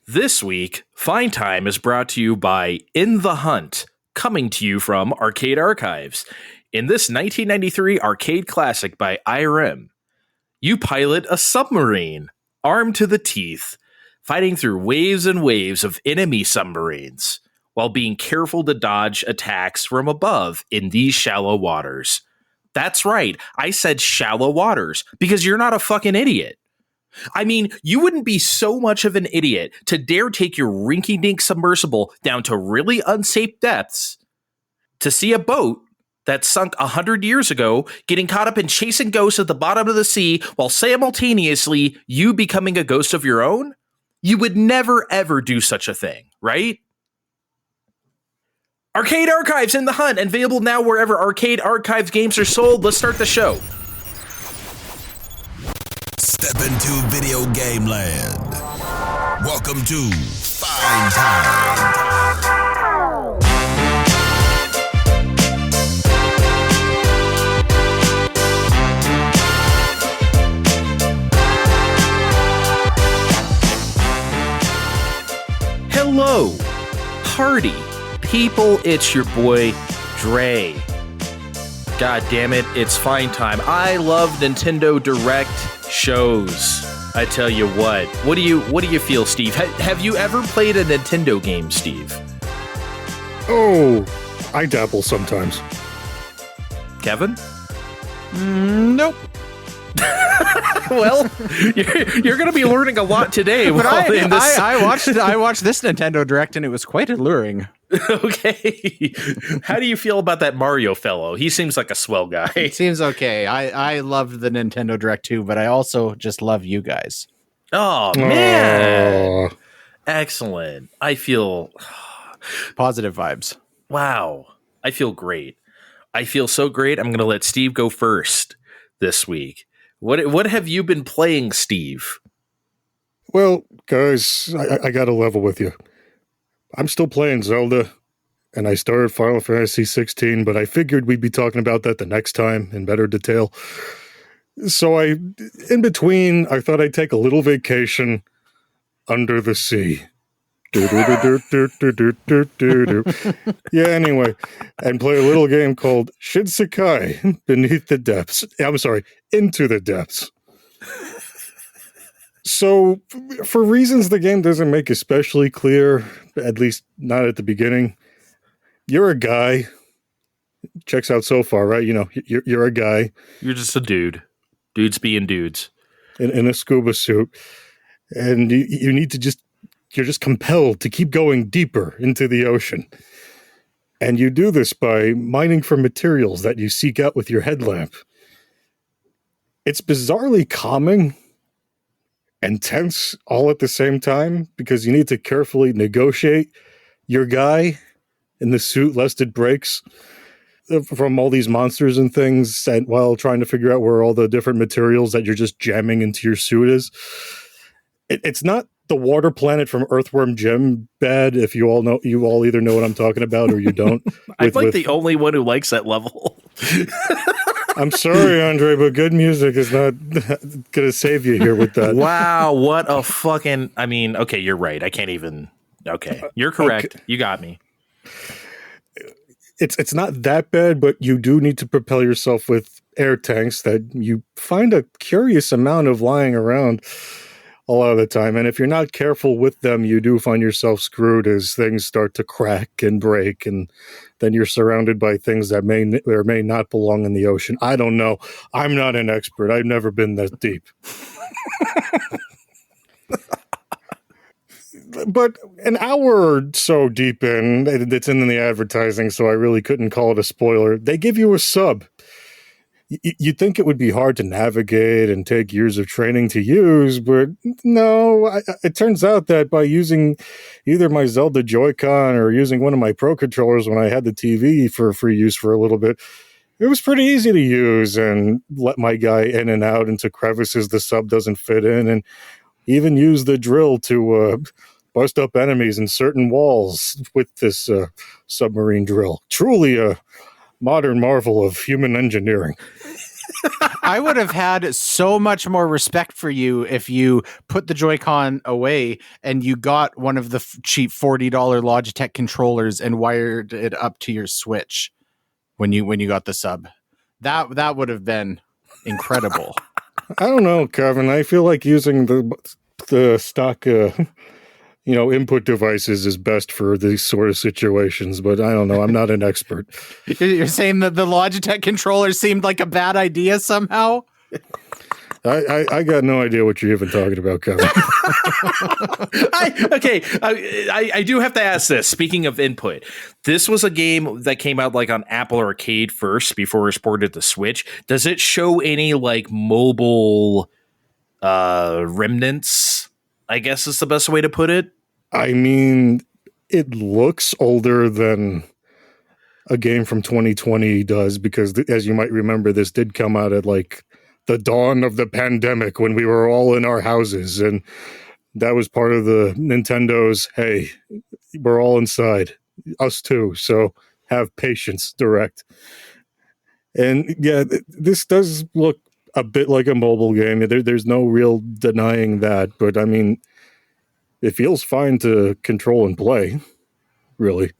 This week, Fine Time is brought to you by In the Hunt, coming to you from Arcade Archives. In this 1993 arcade classic by Irem, you pilot a submarine, armed to the teeth, fighting through waves and waves of enemy submarines, while being careful to dodge attacks from above in these shallow waters. That's right, I said shallow waters, because you're not a fucking idiot. I mean, you wouldn't be so much of an idiot to dare take your rinky-dink submersible down to really unsafe depths to see a boat that sunk 100 years ago getting caught up in chasing ghosts at the bottom of the sea while simultaneously you becoming a ghost of your own? You would never, ever do such a thing, right? Arcade Archives in the Hunt, and available now wherever Arcade Archives games are sold. Let's start the show. Step into video game land. Welcome to Fine Time. Hello, party people, it's your boy, Dre. God damn it, it's Fine Time. I love Nintendo Direct shows. I tell you what. What do you feel, Steve? Have you ever played a Nintendo game, Steve? Oh, I dabble sometimes. Kevin? Nope. Well, you're going to be learning a lot today. But I watched this Nintendo Direct, and it was quite alluring. Okay. How do you feel about that Mario fellow? He seems like a swell guy. It seems okay. I loved the Nintendo Direct too, but I also just love you guys. Oh, man. Excellent. I feel... Positive vibes. Wow. I feel great. I feel so great. I'm going to let Steve go first this week. What have you been playing, Steve? Well, guys, I got to level with you. I'm still playing Zelda, and I started Final Fantasy 16, but I figured we'd be talking about that the next time in better detail. So in between, I thought I'd take a little vacation under the sea. Yeah, anyway, and play a little game called Shinsekai, Beneath the Depths. I'm sorry, Into the Depths. So, for reasons the game doesn't make especially clear, at least not at the beginning, you're a guy. Checks out so far, right? You know, you're a guy. You're just a dude. Dudes being dudes. In a scuba suit. And you need to you're just compelled to keep going deeper into the ocean. And you do this by mining for materials that you seek out with your headlamp. It's bizarrely calming and tense all at the same time because you need to carefully negotiate your guy in the suit lest it breaks from all these monsters and things, and while trying to figure out where all the different materials that you're just jamming into your suit is. It's not the water planet from Earthworm Jim bad, if you all either know what I'm talking about or you don't. I'm the only one who likes that level. I'm sorry, Andre, but good music is not going to save you here with that. Wow, what a fucking... I mean, okay, you're right. I can't even... Okay, you're correct. Okay. You got me. It's not that bad, but you do need to propel yourself with air tanks that you find a curious amount of lying around a lot of the time. And if you're not careful with them, you do find yourself screwed as things start to crack and break, and then you're surrounded by things that may or may not belong in the ocean. I don't know. I'm not an expert. I've never been that deep. But an hour or so deep in, it's in the advertising, so I really couldn't call it a spoiler. They give you a sub. You'd think it would be hard to navigate and take years of training to use, but no, it turns out that by using either my Zelda Joy-Con or using one of my Pro Controllers when I had the TV for free use for a little bit, it was pretty easy to use and let my guy in and out into crevices the sub doesn't fit in, and even use the drill to bust up enemies in certain walls with this submarine drill. Truly a modern marvel of human engineering. I would have had so much more respect for you if you put the Joy-Con away and you got one of the cheap $40 Logitech controllers and wired it up to your Switch when you got the sub. That would have been incredible. I don't know, Kevin. I feel like using the stock input devices is best for these sort of situations, but I don't know. I'm not an expert. You're saying that the Logitech controller seemed like a bad idea somehow? I got no idea what you're even talking about, Kevin. I do have to ask this. Speaking of input, this was a game that came out like on Apple Arcade first before it was ported to Switch. Does it show any like mobile remnants? I guess is the best way to put it. I mean, it looks older than a game from 2020 does because, as you might remember, this did come out at like the dawn of the pandemic when we were all in our houses, and that was part of the Nintendo's, hey, we're all inside, us too, so have patience direct. And yeah, this does look a bit like a mobile game. There's no real denying that, but I mean, it feels fine to control and play, really.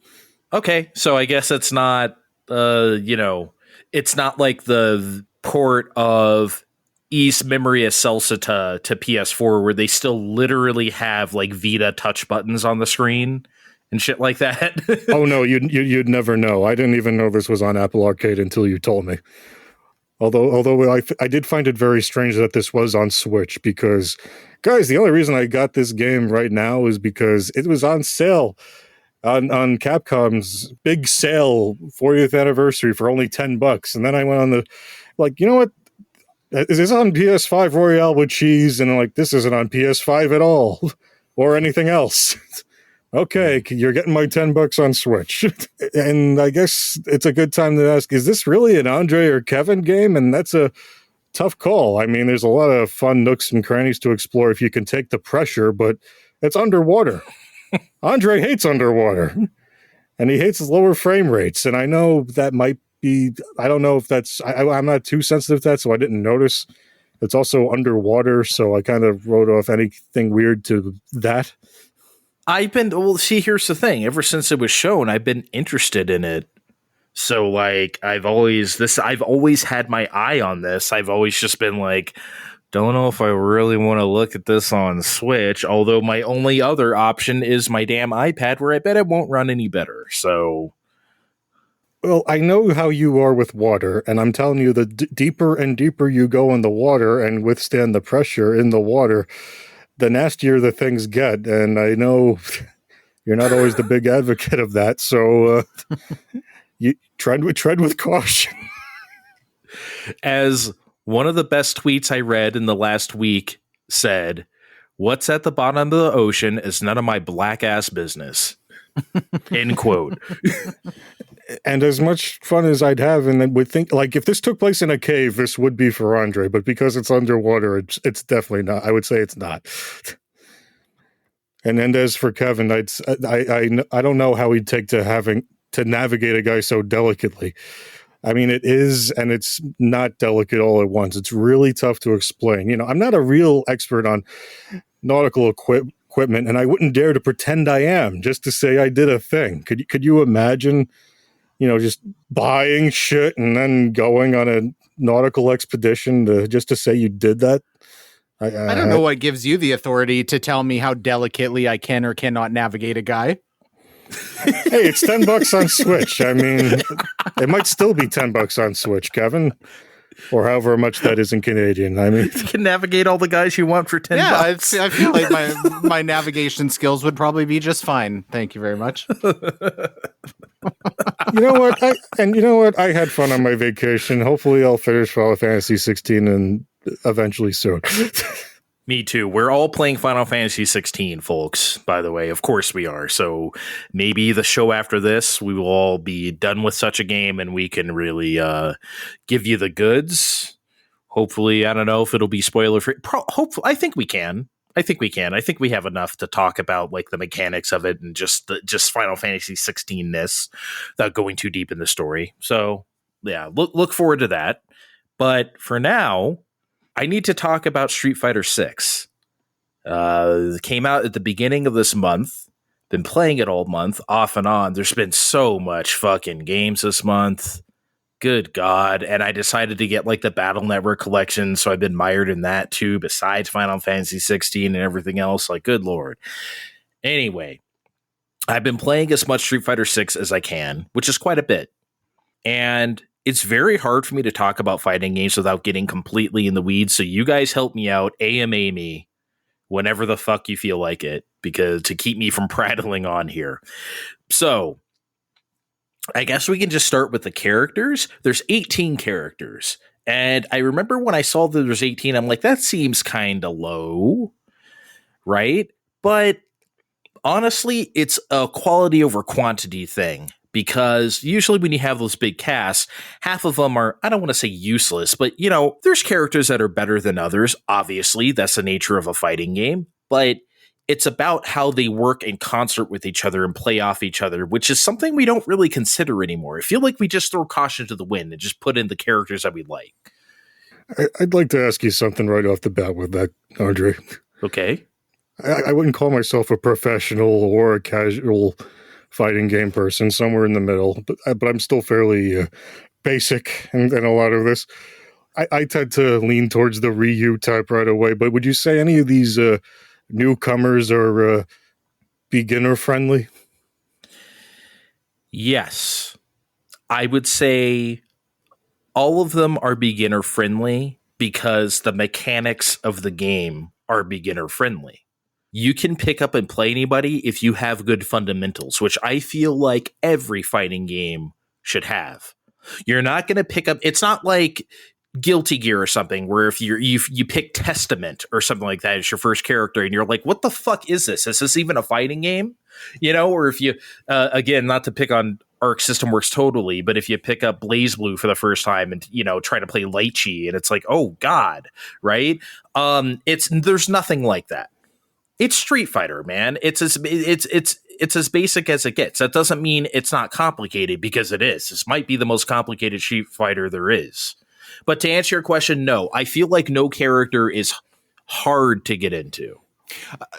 Okay, so I guess it's not, it's not like the port of East Memory of Celceta to PS4 where they still literally have like Vita touch buttons on the screen and shit like that. Oh no, you'd never know. I didn't even know this was on Apple Arcade until you told me. Although I did find it very strange that this was on Switch because, guys, the only reason I got this game right now is because it was on sale on Capcom's big sale 40th anniversary for only $10. And then I went on the, like, you know what? Is this on PS5 Royale with cheese? And I'm like, this isn't on PS5 at all or anything else. Okay, you're getting my $10 on Switch. And I guess it's a good time to ask, is this really an Andre or Kevin game? And that's a tough call. I mean, there's a lot of fun nooks and crannies to explore if you can take the pressure, but it's underwater. Andre hates underwater, and he hates lower frame rates. And I know that might be, I don't know if that's, I'm not too sensitive to that, so I didn't notice. It's also underwater, so I kind of wrote off anything weird to that. Here's the thing. Ever since it was shown, I've been interested in it. So like, I've always had my eye on this. I've always just been like, don't know if I really want to look at this on Switch. Although my only other option is my damn iPad, where I bet it won't run any better. So, well, I know how you are with water, and I'm telling you, the deeper and deeper you go in the water and withstand the pressure in the water, the nastier the things get. And I know you're not always the big advocate of that, so you tread with caution. As one of the best tweets I read in the last week said, "What's at the bottom of the ocean is none of my black ass business." End quote. And as much fun as I'd have, and would think, like, if this took place in a cave, this would be for Andre, but because it's underwater, it's definitely not. I would say it's not. And as for Kevin, I don't know how he'd take to navigate a guy so delicately. I mean, it is, and it's not delicate all at once. It's really tough to explain. You know, I'm not a real expert on nautical equipment, and I wouldn't dare to pretend I am just to say I did a thing. Could you imagine, you know, just buying shit and then going on a nautical expedition just to say you did that? I don't know what gives you the authority to tell me how delicately I can or cannot navigate a guy. Hey, it's $10 on Switch. I mean, it might still be $10 on Switch, Kevin, or however much that is in Canadian. I mean, you can navigate all the guys you want for $10. Yeah, I feel like my navigation skills would probably be just fine. Thank you very much. You know what? I had fun on my vacation. Hopefully, I'll finish Final Fantasy 16 and eventually soon. Me too. We're all playing Final Fantasy 16, folks, by the way. Of course we are. So maybe the show after this, we will all be done with such a game and we can really give you the goods. Hopefully, I don't know if it'll be spoiler free. Hopefully, I think we can. I think we have enough to talk about like the mechanics of it and just Final Fantasy 16-ness without going too deep in the story. So yeah, look forward to that. But for now, I need to talk about Street Fighter 6. It came out at the beginning of this month. Been playing it all month, off and on. There's been so much fucking games this month. Good God. And I decided to get like the Battle Network collection, so I've been mired in that too, besides Final Fantasy 16 and everything else. Like, good Lord. Anyway, I've been playing as much Street Fighter 6 as I can, which is quite a bit. And it's very hard for me to talk about fighting games without getting completely in the weeds. So you guys help me out, AMA me, whenever the fuck you feel like it, because to keep me from prattling on here. So I guess we can just start with the characters. There's 18 characters. And I remember when I saw that there's 18, I'm like, that seems kind of low, right? But honestly, it's a quality over quantity thing. Because usually when you have those big casts, half of them are, I don't want to say useless, but, you know, there's characters that are better than others. Obviously, that's the nature of a fighting game. But it's about how they work in concert with each other and play off each other, which is something we don't really consider anymore. I feel like we just throw caution to the wind and just put in the characters that we like. I'd like to ask you something right off the bat with that, Andre. Okay. I wouldn't call myself a professional or a casual fighting game person, somewhere in the middle, but I'm still fairly basic in a lot of this. I tend to lean towards the Ryu type right away, but would you say any of these newcomers are beginner friendly? Yes. I would say all of them are beginner friendly because the mechanics of the game are beginner friendly. You can pick up and play anybody if you have good fundamentals, which I feel like every fighting game should have. You're not going to pick up, it's not like Guilty Gear or something where if you pick Testament or something like that as your first character and you're like, what the fuck is this? Is this even a fighting game? You know, or if you, again, not to pick on Arc System Works totally, but if you pick up BlazBlue for the first time and, you know, try to play Lychee and it's like, oh God, right? There's nothing like that. It's Street Fighter, man. It's as basic as it gets. That doesn't mean it's not complicated, because it is. This might be the most complicated Street Fighter there is. But to answer your question, no. I feel like no character is hard to get into.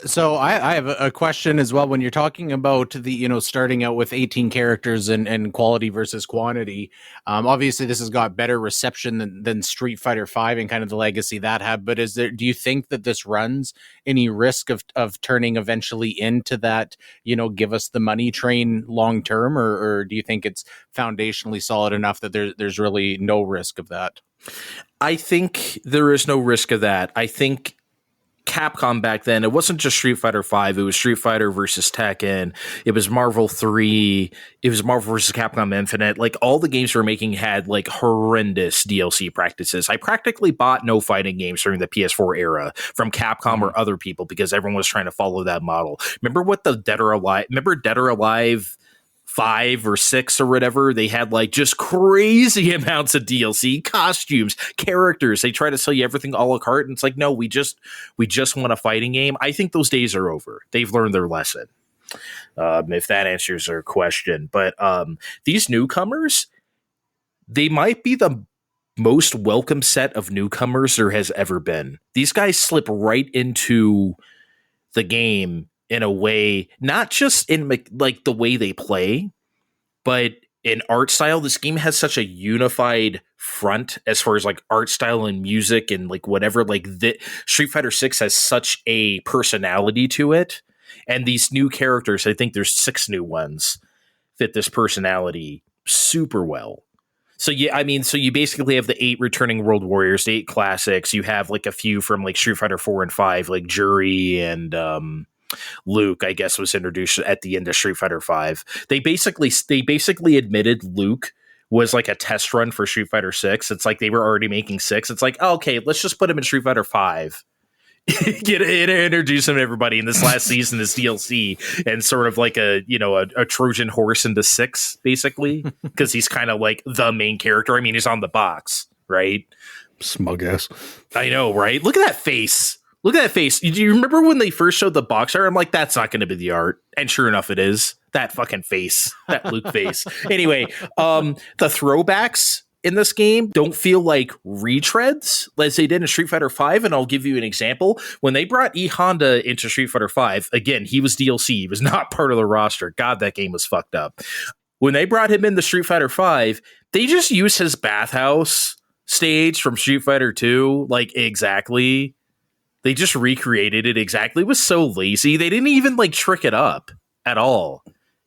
So I have a question as well. When you're talking about the, you know, starting out with 18 characters and quality versus quantity, obviously this has got better reception than Street Fighter V and kind of the legacy that had. But do you think that this runs any risk of turning eventually into that, you know, give us the money train long term, or do you think it's foundationally solid enough that there's really no risk of that? I think there is no risk of that. I think Capcom back then, it wasn't just Street Fighter V, it was Street Fighter versus Tekken, it was Marvel 3, it was Marvel versus Capcom Infinite. Like, all the games we were making had like horrendous DLC practices. I practically bought no fighting games during the PS4 era from Capcom or other people because everyone was trying to follow that model. Remember Dead or Alive 5 or 6 or whatever? They had like just crazy amounts of DLC, costumes, characters. They try to sell you everything a la carte, and it's like, no, we just want a fighting game. I think those days are over. They've learned their lesson. If that answers your question. But these newcomers, they might be the most welcome set of newcomers there has ever been. These guys slip right into the game in a way, not just in like the way they play, but in art style. This game has such a unified front as far as like art style and music and like whatever. Like Street Fighter 6 has such a personality to it, and these new characters, I think there's 6 new ones, fit this personality super well. So yeah, I mean, so you basically have the 8 returning World Warriors, the 8 classics. You have like a few from like Street Fighter 4 and 5, like Jury and Luke, I guess, was introduced at the end of Street Fighter V. They basically admitted Luke was like a test run for Street Fighter 6. It's like they were already making 6. It's like, oh, okay, let's just put him in Street Fighter 5. Introduce him to everybody in this last season as DLC, and sort of like a Trojan horse into 6, basically, because he's kind of like the main character. I mean, he's on the box, right? Smug ass. I know, right? Look at that face. Look at that face. Do you remember when they first showed the box art? I'm like, that's not going to be the art. And sure enough, it is. That fucking face. That Luke face. Anyway, the throwbacks in this game don't feel like retreads as they did in Street Fighter V. And I'll give you an example. When they brought E Honda into Street Fighter V, again, he was DLC. He was not part of the roster. God, that game was fucked up. When they brought him into Street Fighter V, they just used his bathhouse stage from Street Fighter 2, like exactly. They just recreated it exactly. It was so lazy. They didn't even like trick it up at all.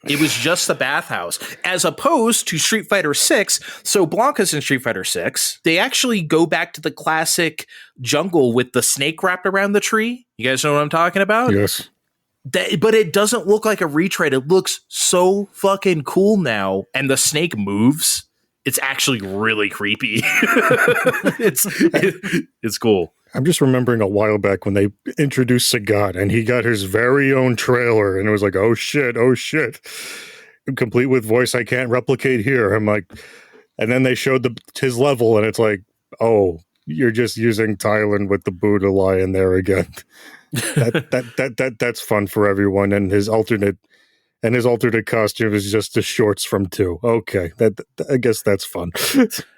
It was just the bathhouse, as opposed to Street Fighter 6. So Blanca's in Street Fighter 6. They actually go back to the classic jungle with the snake wrapped around the tree. You guys know what I'm talking about? Yes. But it doesn't look like a retread. It looks so fucking cool now. And the snake moves. It's actually really creepy. It's cool. I'm just remembering a while back when they introduced Sagat and he got his very own trailer and it was like, oh shit. Complete with voice I can't replicate here. I'm like, and then they showed his level and it's like, oh, you're just using Thailand with the Buddha lion there again. That's fun for everyone. And his alternate costume is just the shorts from 2. Okay, I guess that's fun.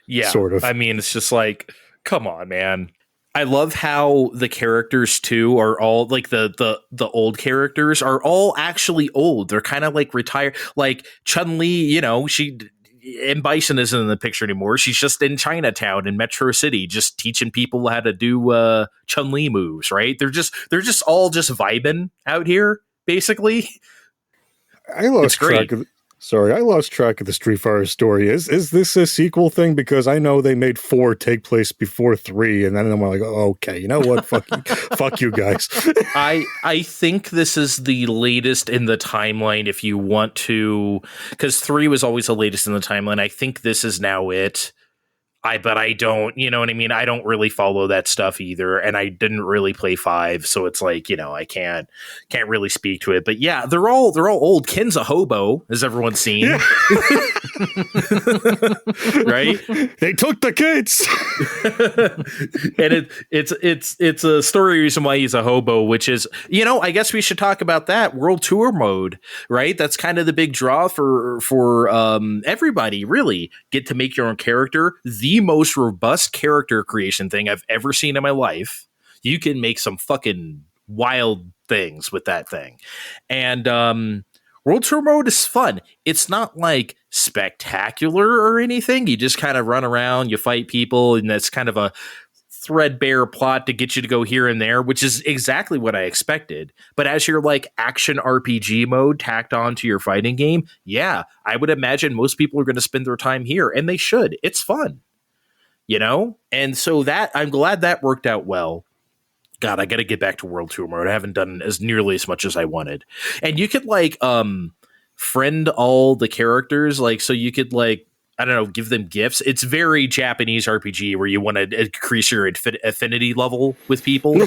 Yeah, sort of. I mean, it's just like, come on, man. I love how the characters too are all like the old characters are all actually old. They're kind of like retired. Like Chun-Li, you know, and Bison isn't in the picture anymore. She's just in Chinatown in Metro City, just teaching people how to do Chun-Li moves. Right? They're just all just vibing out here, basically. I lost track of the Street Fighter story. Is this a sequel thing? Because I know they made 4 take place before 3, and then I'm like, oh, okay, you know what? Fuck you guys. I think this is the latest in the timeline. If you want to, because 3 was always the latest in the timeline. I think this is now it. But I don't, you know what I mean? I don't really follow that stuff either. And I didn't really play 5. So it's like, you know, I can't really speak to it. But yeah, they're all old. Ken's a hobo, as everyone's seen. Yeah. Right? They took the kids. And it's a story reason why he's a hobo, which is, you know, I guess we should talk about that World Tour mode, right? That's kind of the big draw for everybody, really. Get to make your own character. The most robust character creation thing I've ever seen in my life. You can make some fucking wild things with that thing. And World Tour mode is fun. It's not like spectacular or anything. You just kind of run around, you fight people, and that's kind of a threadbare plot to get you to go here and there, which is exactly what I expected. But as your like action RPG mode tacked on to your fighting game, yeah, I would imagine most people are going to spend their time here, and they should. It's fun. You know? And so that I'm glad that worked out well. God, I got to get back to World Tour mode. I haven't done as nearly as much as I wanted. And you could like friend all the characters, like so you could like, I don't know, give them gifts. It's very Japanese RPG where you want to increase your affinity level with people.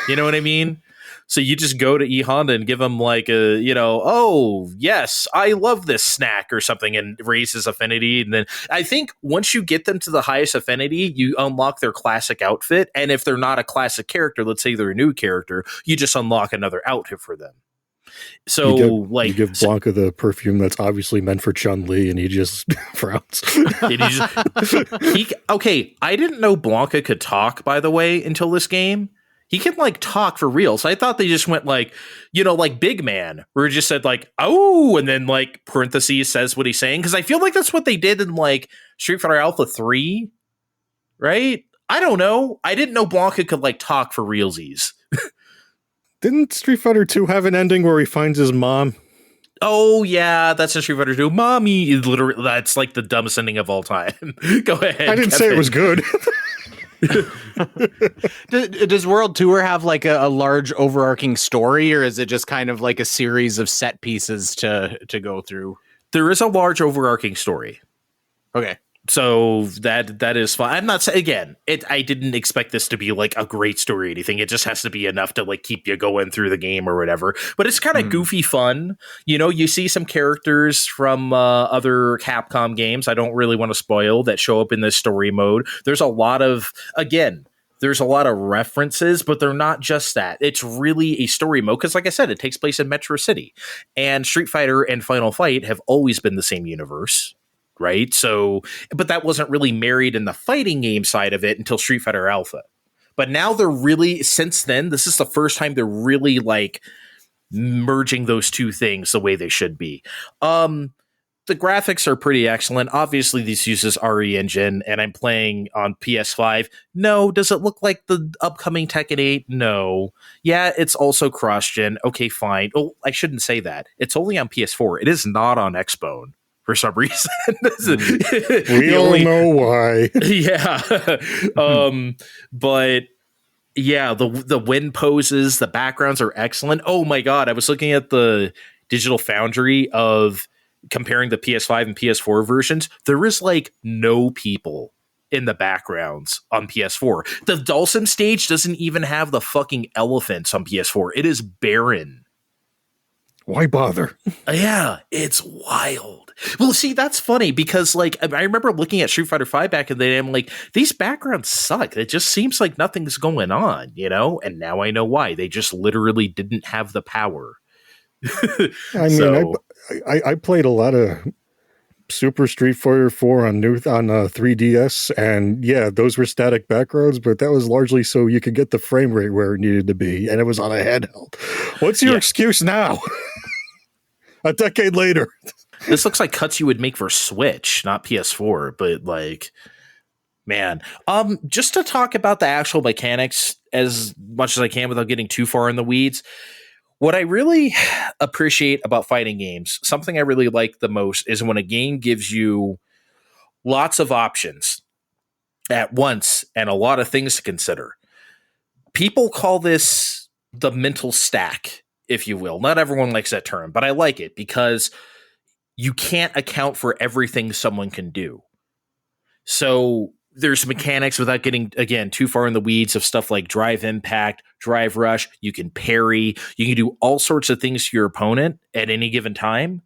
You know what I mean? So you just go to E Honda and give them like a, you know, oh, yes, I love this snack or something, and raise his affinity. And then I think once you get them to the highest affinity, you unlock their classic outfit. And if they're not a classic character, let's say they're a new character, you just unlock another outfit for them. So you give Blanca the perfume that's obviously meant for Chun-Li, and he just frowns. Okay, I didn't know Blanca could talk, by the way, until this game. He can like talk for real. So I thought they just went like, you know, like Big Man, where it just said like, oh, and then like parentheses says what he's saying. Because I feel like that's what they did in like Street Fighter Alpha 3, right? I don't know. I didn't know Blanca could like talk for realsies. Didn't Street Fighter 2 have an ending where he finds his mom? Oh, yeah, that's a Street Fighter 2. Mommy, literally, that's like the dumbest ending of all time. Go ahead. I didn't say it was good. Does World Tour have like a large overarching story, or is it just kind of like a series of set pieces to go through? There is a large overarching story. Okay. So that is fine. I'm not saying, again, I didn't expect this to be like a great story or anything. It just has to be enough to like keep you going through the game or whatever. But it's kind of goofy fun. You know, you see some characters from other Capcom games, I don't really want to spoil, that show up in this story mode. There's a lot of references, but they're not just that. It's really a story mode because, like I said, it takes place in Metro City. And Street Fighter and Final Fight have always been the same universe. right? So, but that wasn't really married in the fighting game side of it until Street Fighter Alpha. But now they're really, since then, this is the first time they're really like merging those two things the way they should be. The graphics are pretty excellent. Obviously, this uses RE Engine, and I'm playing on PS5. No. Does it look like the upcoming Tekken 8? No. Yeah, it's also cross-gen. Okay, fine. Oh, I shouldn't say that. It's only on PS4. It is not on Xbone for some reason. We all know why. Yeah. But yeah, the wind poses, the backgrounds are excellent. Oh my God. I was looking at the Digital Foundry of comparing the PS5 and PS4 versions. There is like no people in the backgrounds on PS4. The Dawson stage doesn't even have the fucking elephants on PS4. It is barren. Why bother? Yeah, it's wild. Well, see, that's funny because, like, I remember looking at Street Fighter V back in the day, and I'm like, these backgrounds suck. It just seems like nothing's going on, you know? And now I know why. They just literally didn't have the power. I mean, I played a lot of Super Street Fighter 4 on 3DS, and yeah, those were static backgrounds, but that was largely so you could get the frame rate where it needed to be, and it was on a handheld. What's your excuse now? A decade later. This looks like cuts you would make for Switch, not PS4, but like, man. Just to talk about the actual mechanics as much as I can without getting too far in the weeds. What I really appreciate about fighting games, something I really like the most, is when a game gives you lots of options at once and a lot of things to consider. People call this the mental stack, if you will. Not everyone likes that term, but I like it because you can't account for everything someone can do. So there's mechanics without getting, again, too far in the weeds of stuff like drive impact, drive rush. You can parry. You can do all sorts of things to your opponent at any given time.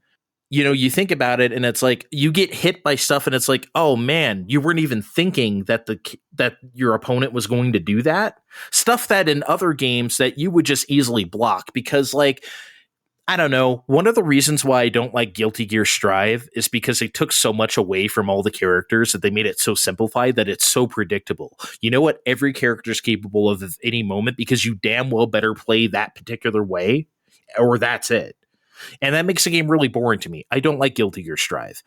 You know, you think about it and it's like you get hit by stuff and it's like, oh man, you weren't even thinking that that your opponent was going to do that. Stuff that in other games that you would just easily block because, like, I don't know. One of the reasons why I don't like Guilty Gear Strive is because they took so much away from all the characters that they made it so simplified that it's so predictable. You know what every character is capable of at any moment because you damn well better play that particular way or that's it. And that makes the game really boring to me. I don't like Guilty Gear Strive.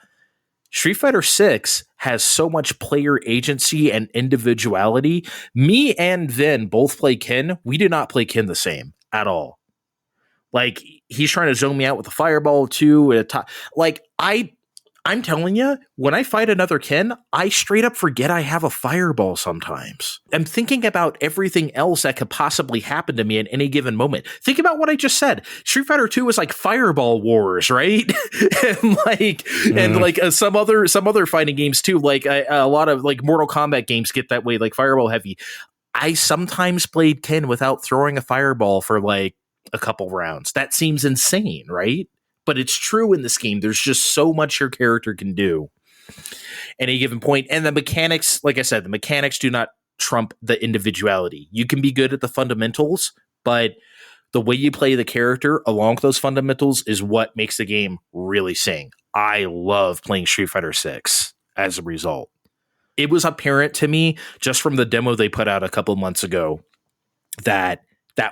Street Fighter 6 has so much player agency and individuality. Me and Vin both play Ken. We do not play Ken the same at all. Like, he's trying to zone me out with a fireball too. Like, I'm telling you, when I fight another Ken, I straight up forget I have a fireball sometimes. I'm thinking about everything else that could possibly happen to me at any given moment. Think about what I just said. Street Fighter 2 was like Fireball Wars, right? and some other fighting games too. Like a lot of like Mortal Kombat games get that way, like Fireball heavy. I sometimes played Ken without throwing a fireball for like a couple rounds. That seems insane, right? But it's true in this game. There's just so much your character can do at any given point. And the mechanics, like I said, the mechanics do not trump the individuality. You can be good at the fundamentals, but the way you play the character along with those fundamentals is what makes the game really sing. I love playing Street Fighter 6 as a result. It was apparent to me just from the demo they put out a couple months ago that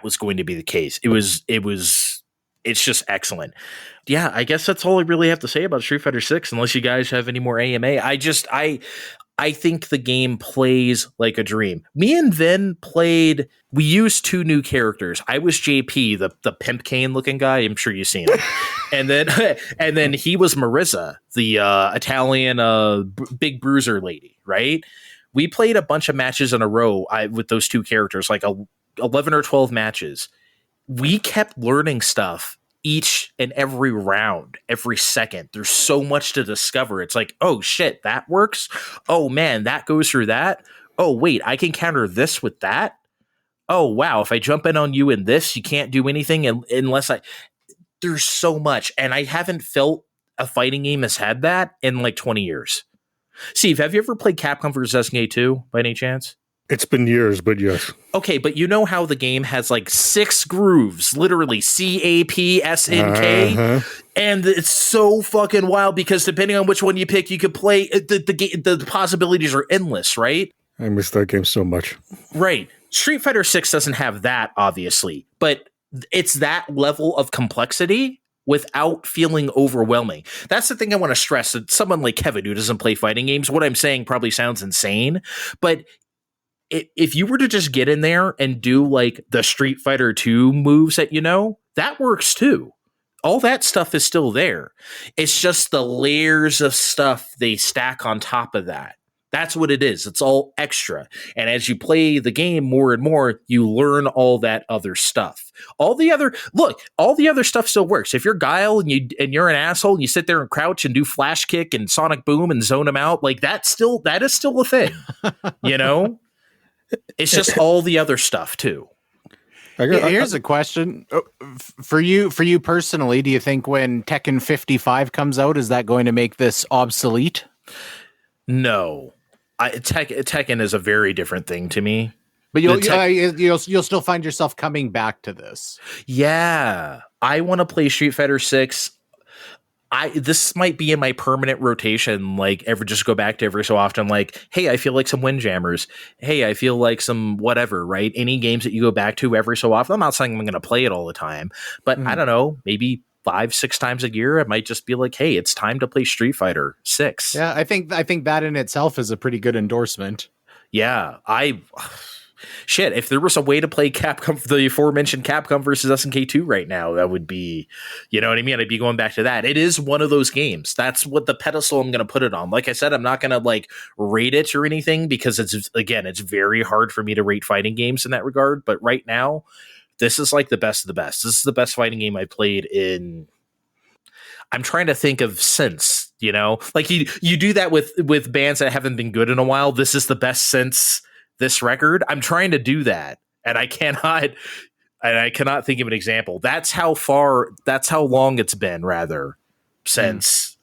was going to be the case. It's just excellent. Yeah, I guess that's all I really have to say about Street Fighter 6, unless you guys have any more AMA. I think the game plays like a dream. Me and Vin we used two new characters. I was JP, the pimp cane looking guy. I'm sure you've seen him. and then he was Marissa, the Italian big bruiser lady, right? We played a bunch of matches in a row with those two characters, like 11 or 12 matches. We kept learning stuff each and every round, every second. There's so much to discover. It's like, oh shit, that works. Oh man, that goes through that. Oh wait, I can counter this with that. Oh wow, if I jump in on you in this, you can't do anything unless there's so much. And I haven't felt a fighting game has had that in like 20 years. Steve, have you ever played Capcom vs. SNK 2 by any chance? It's been years, but yes. Okay, but you know how the game has like 6 grooves, literally CAPSNK, and it's so fucking wild because depending on which one you pick, you could play. The possibilities are endless, right? I miss that game so much. Right. Street Fighter 6 doesn't have that, obviously, but it's that level of complexity without feeling overwhelming. That's the thing I want to stress. That someone like Kevin who doesn't play fighting games, what I'm saying probably sounds insane, but if you were to just get in there and do like the Street Fighter 2 moves that that works too. All that stuff is still there. It's just the layers of stuff they stack on top of that. That's what it is. It's all extra. And as you play the game more and more, you learn all that other stuff. All the other stuff still works. If you're Guile and you're an asshole and you sit there and crouch and do flash kick and sonic boom and zone them out, like that is still a thing. It's just all the other stuff too. Here's a question for you personally. Do you think when Tekken 55 comes out, is that going to make this obsolete? No, Tekken is a very different thing to me. But you'll still find yourself coming back to this. Yeah, I want to play Street Fighter 6. This might be in my permanent rotation, like just go back to every so often, like, hey, I feel like some Windjammers. Hey, I feel like some whatever, right? Any games that you go back to every so often. I'm not saying I'm going to play it all the time, but I don't know, maybe 5-6 times a year, I might just be like, hey, it's time to play Street Fighter 6. Yeah, I think that in itself is a pretty good endorsement. Yeah, shit, if there was a way to play Capcom, the aforementioned Capcom versus SNK 2 right now, that would be, you know what I mean? I'd be going back to that. It is one of those games. That's what the pedestal I'm going to put it on. Like I said, I'm not going to like rate it or anything because it's very hard for me to rate fighting games in that regard. But right now, this is like the best of the best. This is the best fighting game I played in. I'm trying to think of since, like you do that with bands that haven't been good in a while. This is the best since this record. I'm trying to do that, and I cannot think of an example. That's how long it's been, rather, since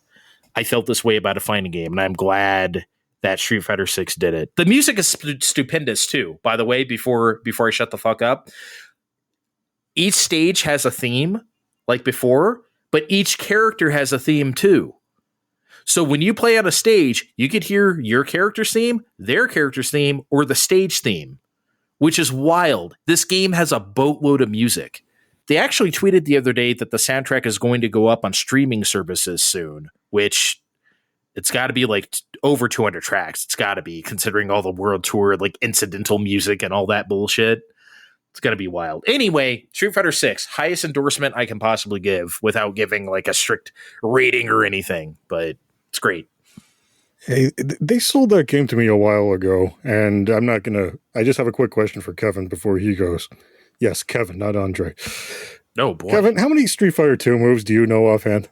I felt this way about a fighting game, and I'm glad that Street Fighter 6 did it. The music is stupendous too, by the way, before I shut the fuck up. Each stage has a theme, like before, but each character has a theme too. So when you play on a stage, you could hear your character's theme, their character's theme, or the stage theme, which is wild. This game has a boatload of music. They actually tweeted the other day that the soundtrack is going to go up on streaming services soon, which it's got to be like over 200 tracks. It's got to be, considering all the world tour, like incidental music and all that bullshit. It's going to be wild. Anyway, Street Fighter 6, highest endorsement I can possibly give without giving like a strict rating or anything, but it's great. Hey, they sold that game to me a while ago, and I just have a quick question for Kevin before he goes. Yes, Kevin, not Andre. No, boy. Kevin, how many Street Fighter 2 moves do you know offhand?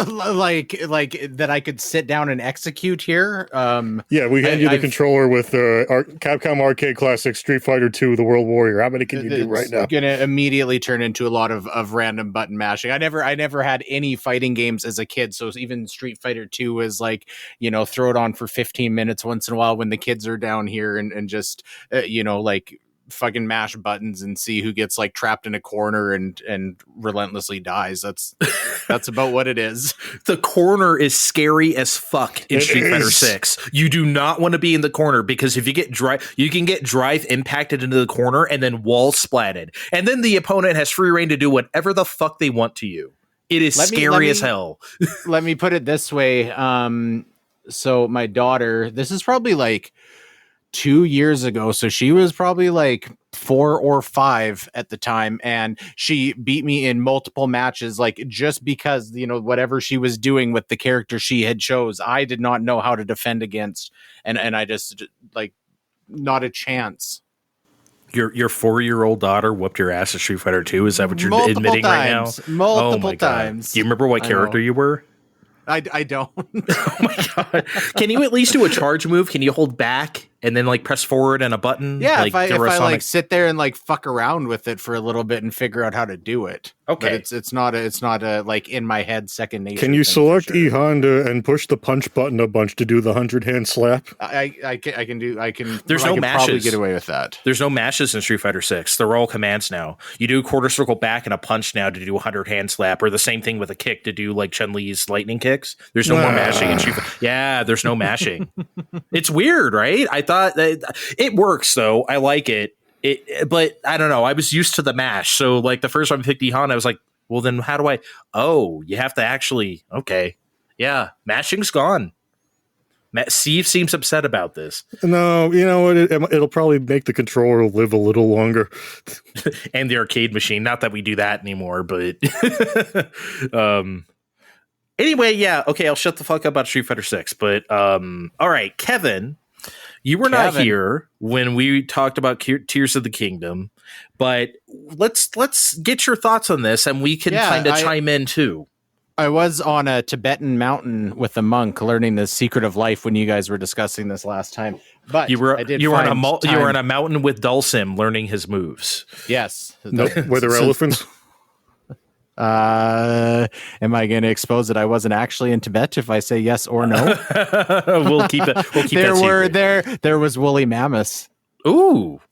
like that I could sit down and execute here. Yeah, we hand you the controller with Capcom Arcade Classic Street Fighter 2 The World Warrior. How many can you do right now? It's going to immediately turn into a lot of random button mashing. I never had any fighting games as a kid, so even Street Fighter 2 was like, throw it on for 15 minutes once in a while when the kids are down here and just like fucking mash buttons and see who gets like trapped in a corner and relentlessly dies. That's about what it is. The corner is scary as fuck in Street Fighter 6. You do not want to be in the corner because if you get you can get drive impacted into the corner and then wall splatted. And then the opponent has free reign to do whatever the fuck they want to you. It is scary as hell. Let me put it this way. So my daughter, this is probably like 2 years ago, so she was probably like 4 or 5 at the time, and she beat me in multiple matches, like just because whatever she was doing with the character she had chose, I did not know how to defend against, and I just like not a chance. Your 4-year-old daughter whooped your ass at Street Fighter 2. Is that what you're admitting right now? Multiple times. Do you remember what character you were? I don't. Oh my god! Can you at least do a charge move? Can you hold back and then like press forward and a button? Yeah, like if I like sit there and like fuck around with it for a little bit and figure out how to do it. Okay. But it's not a like in my head second nature. Can you thing select for sure. E Honda and push the punch button a bunch to do the 100-hand slap? I can. There's I no can mashes. probably get away with that. There's no mashes in Street Fighter 6. They're all commands now. You do a quarter circle back and a punch now to do a 100-hand slap, or the same thing with a kick to do like Chun-Li's lightning kicks. There's no more mashing in Street Fighter. Yeah, there's no mashing. It's weird, right? I thought that it works though. I like it. But I don't know. I was used to the mash. So like the first time I picked E-Han, I was like, well, then how do I? Oh, you have to actually. Okay. Yeah. Mashing's gone. Steve seems upset about this. No, you know what? It'll probably make the controller live a little longer. And the arcade machine. Not that we do that anymore, but anyway, yeah. Okay, I'll shut the fuck up about Street Fighter 6. But all right, Kevin, you were not here when we talked about Tears of the Kingdom, but let's get your thoughts on this, and we can kind of chime in too. I was on a Tibetan mountain with a monk learning the secret of life when you guys were discussing this last time. But you were on a mountain with Dulcim learning his moves. Yes. No, were there elephants? Am I going to expose that I wasn't actually in Tibet if I say yes or no? We'll keep it. There was woolly mammoths. Ooh.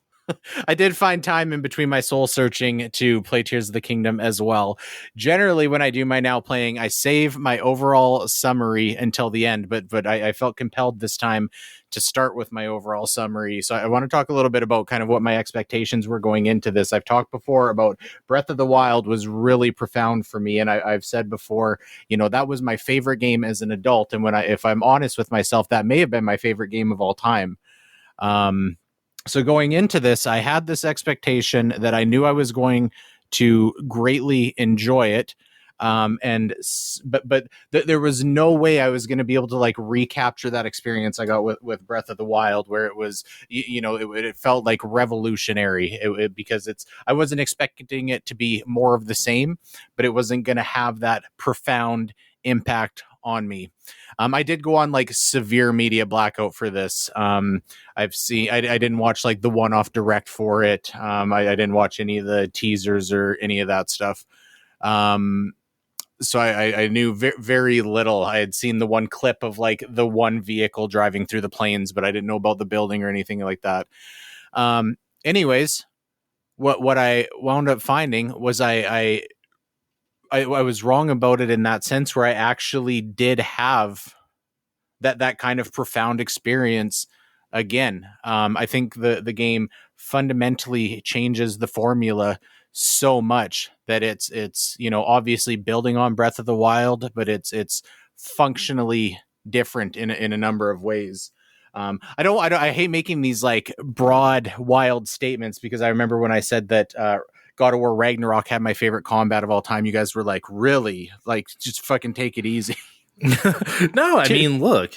I did find time in between my soul searching to play Tears of the Kingdom as well. Generally, when I do my now playing, I save my overall summary until the end, but I felt compelled this time to start with my overall summary. So I want to talk a little bit about kind of what my expectations were going into this. I've talked before about Breath of the Wild was really profound for me. And I've said before, that was my favorite game as an adult. And if I'm honest with myself, that may have been my favorite game of all time. So going into this, I had this expectation that I knew I was going to greatly enjoy it. But there was no way I was going to be able to like recapture that experience I got with Breath of the Wild, where it was, it felt like revolutionary because I wasn't expecting it to be more of the same, but it wasn't going to have that profound impact on me. I did go on like severe media blackout for this. I didn't watch like the one-off direct for it. I didn't watch any of the teasers or any of that stuff. So I knew very little. I had seen the one clip of like the one vehicle driving through the plains, but I didn't know about the building or anything like that. Anyways, what I wound up finding was I was wrong about it in that sense, where I actually did have that kind of profound experience again. I think the game fundamentally changes the formula so much that it's obviously building on Breath of the Wild, but it's functionally different in a number of ways. I hate making these like broad, wild statements, because I remember when I said that God of War Ragnarok had my favorite combat of all time, you guys were like, really? Like, just fucking take it easy. No, I mean, look.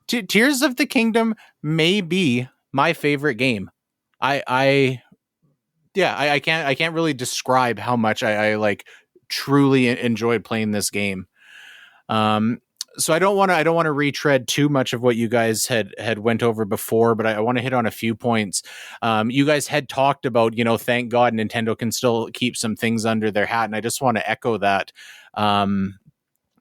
Tears of the Kingdom may be my favorite game. I can't really describe how much I like truly enjoyed playing this game. So I don't want to retread too much of what you guys had went over before, but I want to hit on a few points. You guys had talked about, thank God Nintendo can still keep some things under their hat, and I just want to echo that.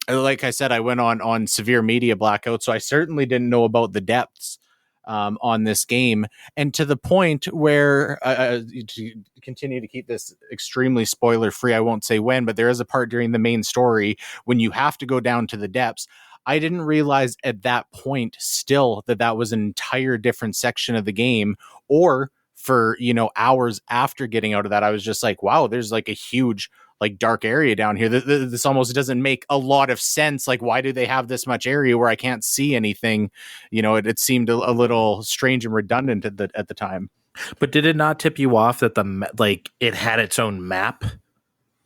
Like I said, I went on severe media blackout, so I certainly didn't know about the depths on this game, and to the point where to continue to keep this extremely spoiler free, I won't say when, but there is a part during the main story when you have to go down to the depths. I didn't realize at that point still that was an entire different section of the game, or for hours after getting out of that, I was just like, wow, there's like a huge like dark area down here. This almost doesn't make a lot of sense. Like, why do they have this much area where I can't see anything? It seemed a little strange and redundant at the time. But did it not tip you off that it had its own map?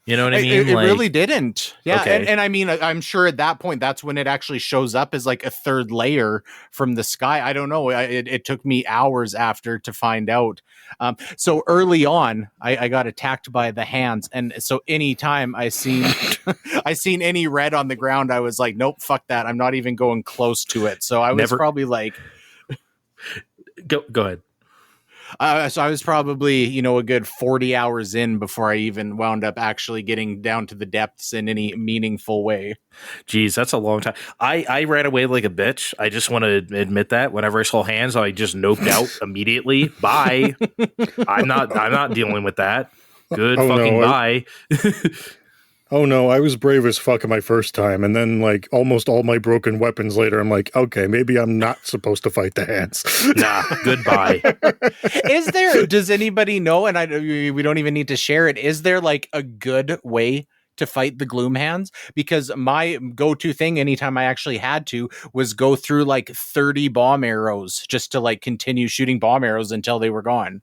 You know what I mean? It really didn't. Yeah. Okay. And I mean, I'm sure at that point, that's when it actually shows up as like a third layer from the sky. I don't know. It took me hours after to find out. So early on, I got attacked by the hands. And so anytime I seen any red on the ground, I was like, nope, fuck that. I'm not even going close to it. So I was probably like... Go ahead. So I was probably, a good 40 hours in before I even wound up actually getting down to the depths in any meaningful way. Geez, that's a long time. I ran away like a bitch. I just want to admit that. Whenever I saw hands, I just noped out immediately. Bye. I'm not dealing with that. Good bye. Oh no, I was brave as fuck my first time, and then like almost all my broken weapons later, I'm like, okay, maybe I'm not supposed to fight the hands. Nah, goodbye. Does anybody know, and we don't even need to share it, is there like a good way to fight the gloom hands? Because my go-to thing anytime I actually had to was go through like 30 bomb arrows just to like continue shooting bomb arrows until they were gone.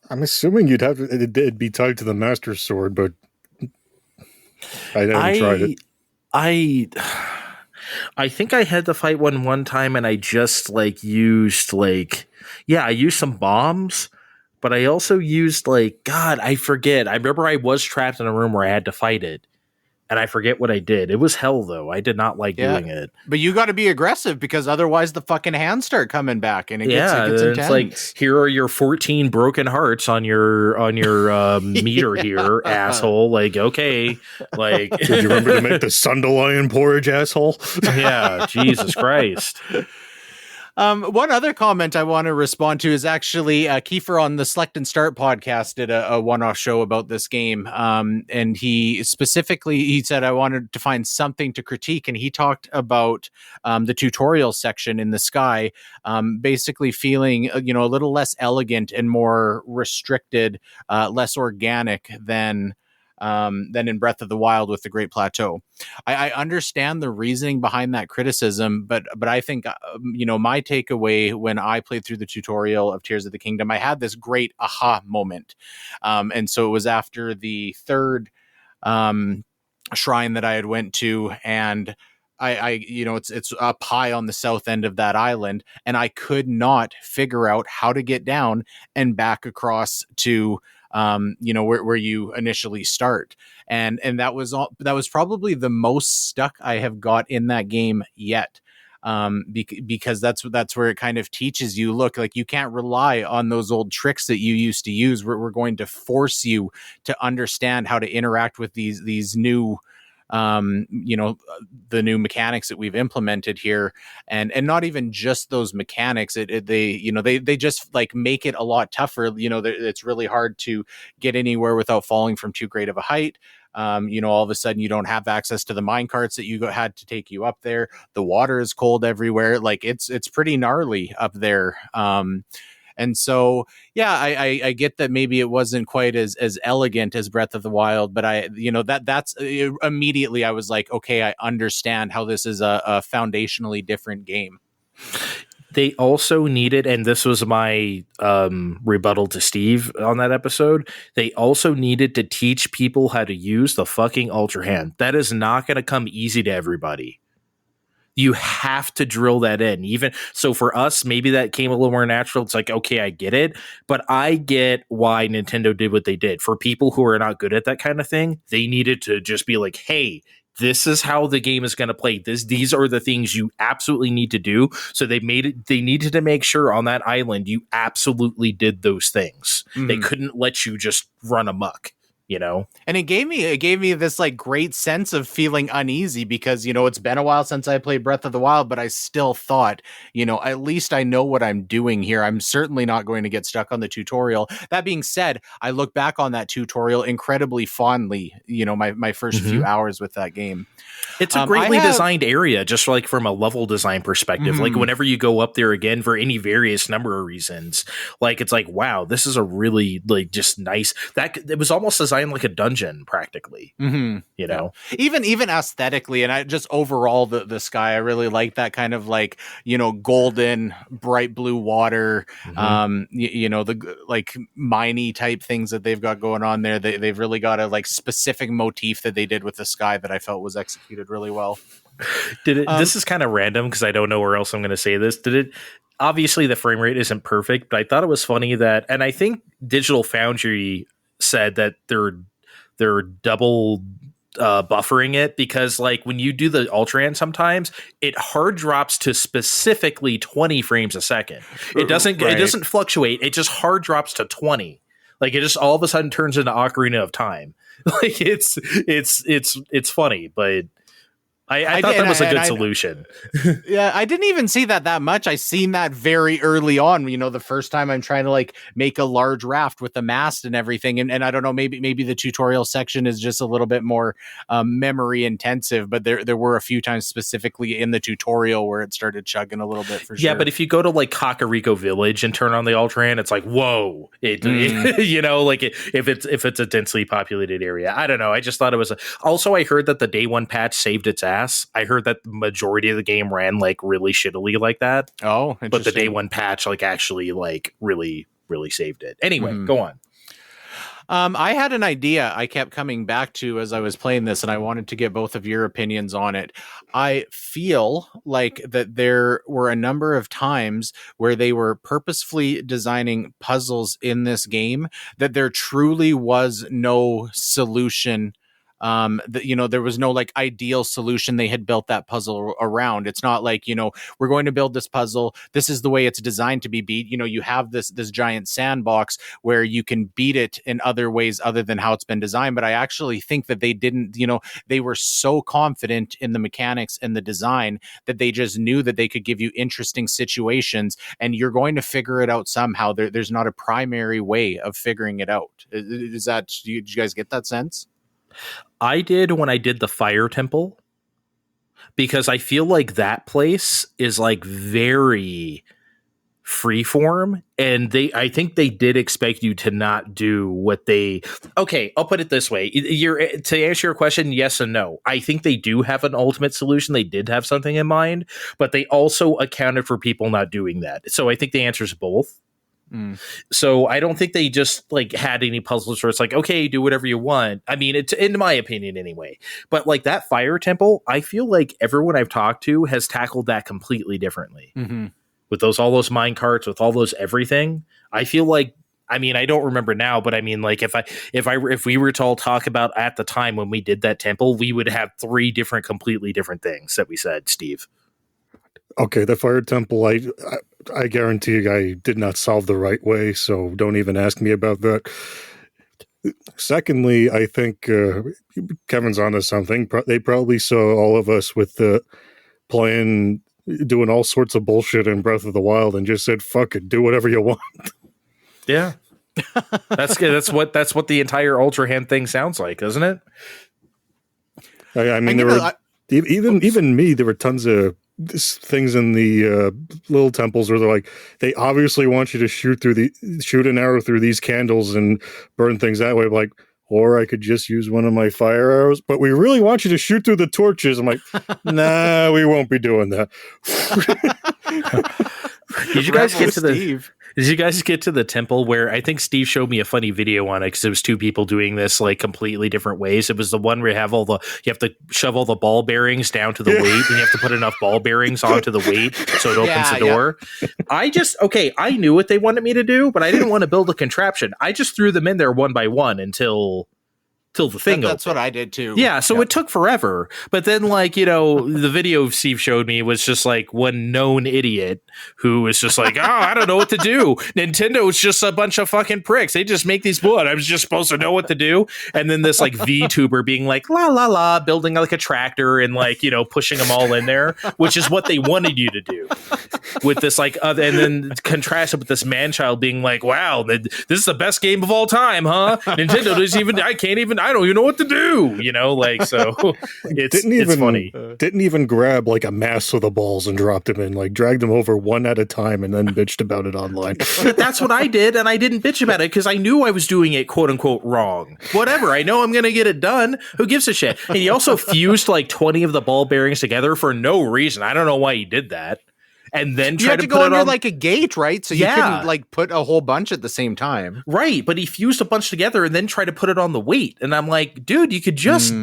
I'm assuming it'd be tied to the master sword, but I never tried it. I think I had to fight one time, and I just used I used some bombs, but I also used God, I forget. I remember I was trapped in a room where I had to fight it, and I forget what I did. It was hell, though. I did not like doing it. But you got to be aggressive because otherwise the fucking hands start coming back, and it gets intense. It's like, here are your 14 broken hearts on your meter here, asshole. Like, okay, like, did you remember to make the Sunderland porridge, asshole? Yeah, Jesus Christ. One other comment I want to respond to is actually Kiefer on the Select and Start podcast did a one-off show about this game. And he said, I wanted to find something to critique. And he talked about the tutorial section in the sky, basically feeling, a little less elegant and more restricted, less organic than in Breath of the Wild with the Great Plateau. I understand the reasoning behind that criticism, but I think, my takeaway when I played through the tutorial of Tears of the Kingdom, I had this great aha moment. And so it was after the third shrine that I had went to, and it's up high on the south end of that island, and I could not figure out how to get down and back across to where you initially start. And that was probably the most stuck I have got in that game yet. Because that's where it kind of teaches you, look, like, you can't rely on those old tricks that you used to use. We're going to force you to understand how to interact with these new the new mechanics that we've implemented here, and not even just those mechanics. They just like make it a lot tougher. It's really hard to get anywhere without falling from too great of a height. All of a sudden you don't have access to the mine carts that you had to take you up there. The water is cold everywhere. Like, it's pretty gnarly up there. And so, I get that maybe it wasn't quite as elegant as Breath of the Wild, but that's immediately I was like, okay, I understand how this is a foundationally different game. They also needed, and this was my rebuttal to Steve on that episode, they also needed to teach people how to use the fucking Ultra Hand. That is not going to come easy to everybody. You have to drill that in. Even so, for us, maybe that came a little more natural. It's like, okay, I get it, but I get why Nintendo did what they did. For people who are not good at that kind of thing, they needed to just be like, hey, this is how the game is going to play. These are the things you absolutely need to do. So they needed to make sure on that island you absolutely did those things. Mm-hmm. They couldn't let you just run amok. And it gave me this like great sense of feeling uneasy because, it's been a while since I played Breath of the Wild, but I still thought, at least I know what I'm doing here. I'm certainly not going to get stuck on the tutorial. That being said, I look back on that tutorial incredibly fondly, my first few hours with that game. It's a greatly designed area, just like from a level design perspective. Mm-hmm. Like, whenever you go up there again for any various number of reasons, like, it's like, wow, this is a really just nice, that it was almost designed like a dungeon practically. Mm-hmm. Even aesthetically, and I just overall the sky, I really like that kind of like, golden bright blue water. Mm-hmm. The like miney type things that they've got going on there. They've really got a like specific motif that they did with the sky that I felt was executed really well. Did it? This is kind of random because I don't know where else I'm going to say this. Did it? Obviously, the frame rate isn't perfect, but I thought it was funny that, and I think Digital Foundry said that their double buffering it, because like when you do the Ultraman, sometimes it hard drops to specifically 20 frames a second. It doesn't fluctuate. It just hard drops to 20. Like it just all of a sudden turns into Ocarina of Time. Like it's funny, but I thought that was a good solution. Yeah, I didn't even see that much. I seen that very early on. You know, the first time I'm trying to like make a large raft with the mast and everything, and I don't know, maybe the tutorial section is just a little bit more memory intensive. But there were a few times specifically in the tutorial where it started chugging a little bit for sure. Yeah, but if you go to like Kakariko Village and turn on the Ultraman, it's like whoa, you know, like if it's a densely populated area. I don't know. I just thought it was. Also, I heard that the day one patch saved its ass. I heard that the majority of the game ran like really shittily like that. Oh, but the day one patch like actually like really saved it. Anyway, go on. I had an idea I kept coming back to as I was playing this, and I wanted to get both of your opinions on it. I feel like that there were a number of times where they were purposefully designing puzzles in this game that there truly was no solution. You know, there was no like ideal solution they had built that puzzle around. It's not like, you know, we're going to build this puzzle, this is the way it's designed to be beat. You know, you have this giant sandbox where you can beat it in other ways other than how it's been designed. But I actually think that they didn't, you know, they were so confident in the mechanics and the design that they just knew that they could give you interesting situations and you're going to figure it out somehow. There's not a primary way of figuring it out. Is that, did you guys get that sense? I did when I did the Fire Temple, because I feel like that place is like very freeform, and I think they did expect you to not do what they. Okay, I'll put it this way: to answer your question, yes and no. I think they do have an ultimate solution. They did have something in mind, but they also accounted for people not doing that. So I think the answer is both. So I don't think they just like had any puzzles where it's like, okay, do whatever you want. I mean, it's in my opinion anyway. But like that Fire Temple, I feel like everyone I've talked to has tackled that completely differently. With all those mine carts, with all those everything. I feel like, I mean, I don't remember now, but I mean, like if we were to all talk about at the time when we did that temple, we would have 3 completely different things that we said, Steve. Okay, the Fire Temple, I guarantee you I did not solve the right way, so don't even ask me about that. Secondly, I think Kevin's onto something. They probably saw all of us with the playing, doing all sorts of bullshit in Breath of the Wild and just said, fuck it, do whatever you want. Yeah. That's what the entire Ultra Hand thing sounds like, doesn't it? I mean, even me, there were tons of things in the little temples where they're like, they obviously want you to shoot an arrow through these candles and burn things that way. Like, or I could just use one of my fire arrows, but we really want you to shoot through the torches. I'm like, nah, we won't be doing that. Did you guys get to the temple where I think Steve showed me a funny video on it, because it was 2 people doing this like completely different ways. It was the one where you have to shove all the ball bearings down to the weight, and you have to put enough ball bearings onto the weight so it opens the door. Yeah. I knew what they wanted me to do, but I didn't want to build a contraption. I just threw them in there one by one until the thing That's what I did too. Yeah, so it took forever. But then, like, you know, the video Steve showed me was just like one known idiot who was just like, oh, I don't know what to do. Nintendo is just a bunch of fucking pricks. They just make these I was just supposed to know what to do. And then this like VTuber being like, la la la, building like a tractor and like, you know, pushing them all in there, which is what they wanted you to do. With this like, and then contrasted with this man-child being like, wow, this is the best game of all time, huh? Nintendo doesn't even, I don't even know what to do, you know, like, so it's funny. Didn't even grab like a mass of the balls and dropped them in, like dragged them over one at a time and then bitched about it online. But that's what I did, and I didn't bitch about it because I knew I was doing it quote unquote wrong. Whatever, I know I'm gonna get it done. Who gives a shit? And he also fused like 20 of the ball bearings together for no reason. I don't know why he did that. And then try to go under like a gate, right? So you couldn't like put a whole bunch at the same time. Right, but he fused a bunch together and then tried to put it on the weight. And I'm like, dude, you could just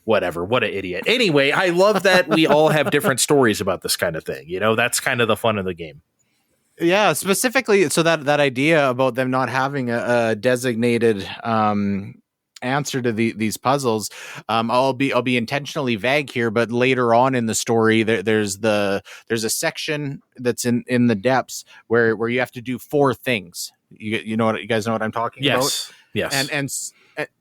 whatever. What an idiot. Anyway, I love that we all have different stories about this kind of thing. You know, that's kind of the fun of the game. Yeah, specifically, so that idea about them not having a designated answer to these puzzles. I'll be intentionally vague here, but later on in the story, there's a section that's in the depths where you have to do 4 things. You know what, you guys know what I'm talking about? Yes.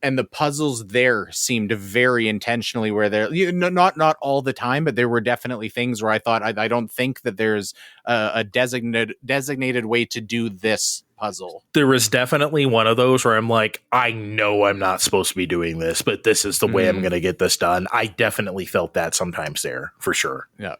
And the puzzles there seemed very intentionally where they're not all the time, but there were definitely things where I thought I don't think that there's a designated way to do this puzzle. There was definitely one of those where I'm like, I know I'm not supposed to be doing this, but this is the way I'm going to get this done. I definitely felt that sometimes there, for sure. Yeah.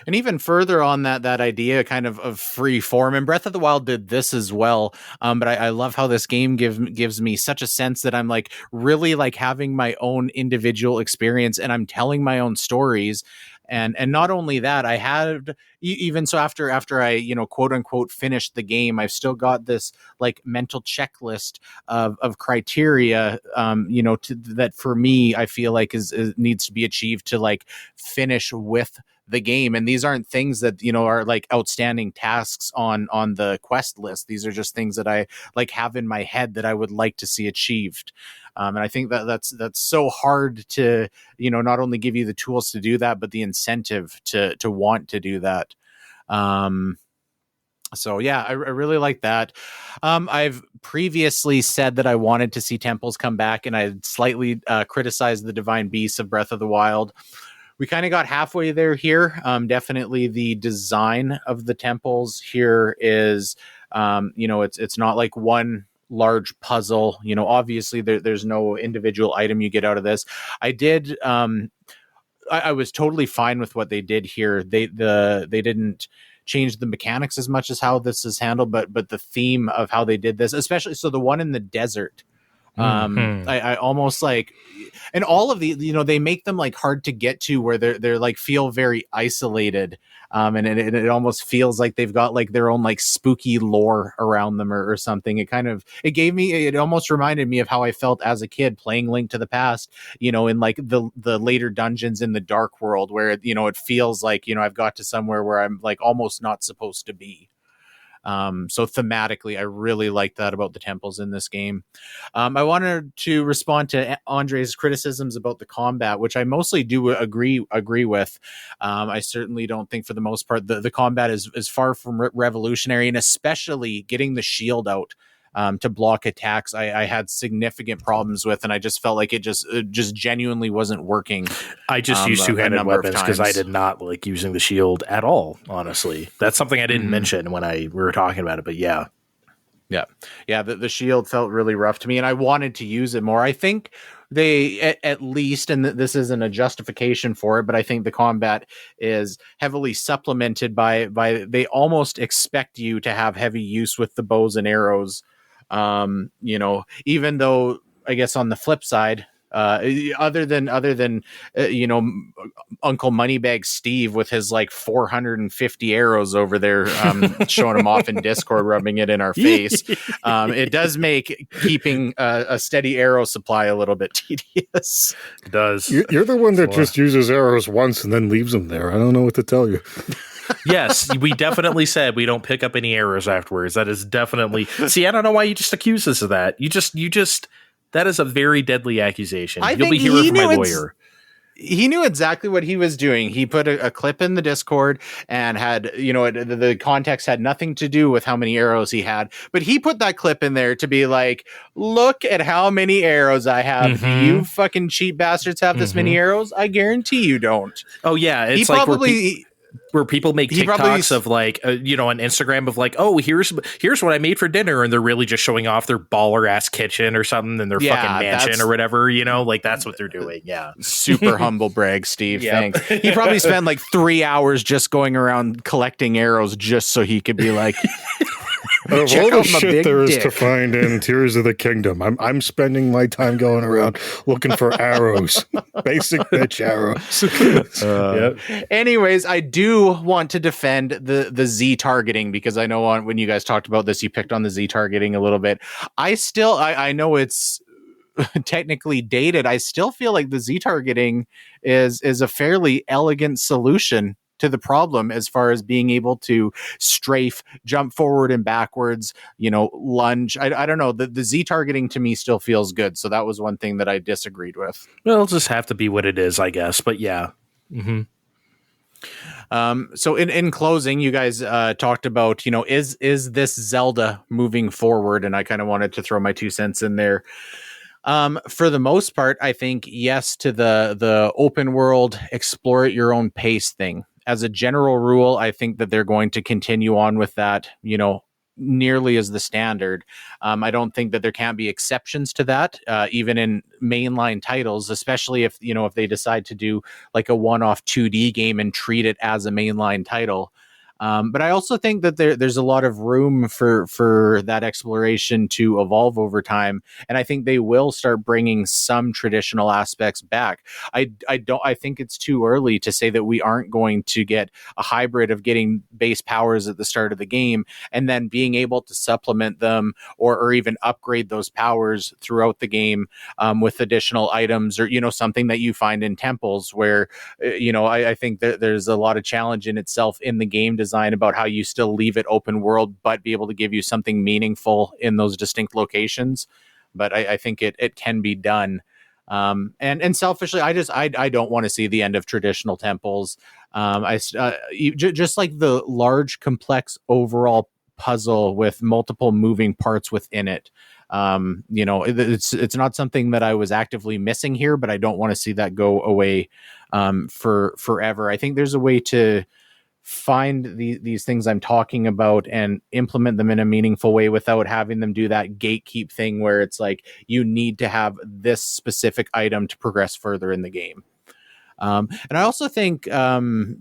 And even further on that idea kind of free form, and Breath of the Wild did this as well. But I love how this game gives me such a sense that I'm like really like having my own individual experience, and I'm telling my own stories. And not only that, I had even so after I quote unquote finished the game, I've still got this like mental checklist of criteria that for me I feel like is needs to be achieved to like finish with the game. And these aren't things that are like outstanding tasks on the quest list. These are just things that I like have in my head that I would like to see achieved. And I think that's so hard to not only give you the tools to do that, but the incentive to want to do that. So yeah, I really like that. I've previously said that I wanted to see temples come back, and I slightly criticized the divine beasts of Breath of the Wild. We kind of got halfway there here. Definitely the design of the temples here is, it's not like one large puzzle. Obviously there's no individual item you get out of this. I was totally fine with what they did here. They didn't change the mechanics as much as how this is handled, but the theme of how they did this, especially so the one in the desert. I almost like, and all of the, they make them like hard to get to where they're like feel very isolated. And it almost feels like they've got like their own like spooky lore around them or something. It almost reminded me of how I felt as a kid playing Link to the Past, in like the later dungeons in the Dark World where, it feels like, I've got to somewhere where I'm like almost not supposed to be. So thematically, I really like that about the temples in this game. I wanted to respond to Andre's criticisms about the combat, which I mostly do agree with. I certainly don't think for the most part the combat is far from revolutionary, and especially getting the shield out to block attacks I had significant problems with, and I just felt like it just genuinely wasn't working. I just used two-handed weapons because I did not like using the shield at all, honestly. That's something I didn't mention when we were talking about it, but yeah. The shield felt really rough to me, and I wanted to use it more. I think they at least, and this isn't a justification for it, but I think the combat is heavily supplemented by they almost expect you to have heavy use with the bows and arrows. Even though I guess on the flip side, other than Uncle Moneybag Steve with his like 450 arrows over there, showing them off in Discord, rubbing it in our face. It does make keeping a steady arrow supply a little bit tedious. It does. You're the one that just uses arrows once and then leaves them there. I don't know what to tell you. Yes, we definitely said we don't pick up any arrows afterwards. That is definitely... See, I don't know why you just accuse us of that. You just that is a very deadly accusation. You'll be hearing from my lawyer. He knew exactly what he was doing. He put a clip in the Discord and had, the context had nothing to do with how many arrows he had, but he put that clip in there to be like, look at how many arrows I have. Do you fucking cheap bastards have this many arrows? I guarantee you don't. Oh yeah. It's he like probably... where people make TikToks of like, on Instagram of like, oh, here's what I made for dinner. And they're really just showing off their baller ass kitchen or something in their fucking mansion or whatever, like that's what they're doing. Yeah. Super humble brag, Steve. Thanks. He probably spent like 3 hours just going around collecting arrows just so he could be like, of all the shit there is to find in Tears of the Kingdom, I'm spending my time going around looking for arrows. Basic bitch arrows. Anyways, I do want to defend the Z targeting, because I know when you guys talked about this, you picked on the Z targeting a little bit. I know it's technically dated. I still feel like the Z targeting is a fairly elegant solution to the problem as far as being able to strafe, jump forward and backwards, lunge. I don't know. The Z targeting to me still feels good. So that was one thing that I disagreed with. Well, it'll just have to be what it is, I guess. But yeah. Mm-hmm. So in closing, you guys talked about, is this Zelda moving forward? And I kind of wanted to throw my 2 cents in there. For the most part, I think yes to the open world, explore at your own pace thing. As a general rule, I think that they're going to continue on with that, nearly as the standard. I don't think that there can't be exceptions to that, even in mainline titles, especially if they decide to do like a one-off 2D game and treat it as a mainline title. But I also think that there's a lot of room for that exploration to evolve over time, and I think they will start bringing some traditional aspects back. I think it's too early to say that we aren't going to get a hybrid of getting base powers at the start of the game and then being able to supplement them or even upgrade those powers throughout the game with additional items or something that you find in temples where I think that there's a lot of challenge in itself in the game design about how you still leave it open world, but be able to give you something meaningful in those distinct locations. But I think it can be done. And selfishly, I don't want to see the end of traditional temples. Just like the large, complex overall puzzle with multiple moving parts within it. It's not something that I was actively missing here, but I don't want to see that go away for forever. I think there's a way to find these things I'm talking about and implement them in a meaningful way without having them do that gatekeep thing where it's like you need to have this specific item to progress further in the game. And I also think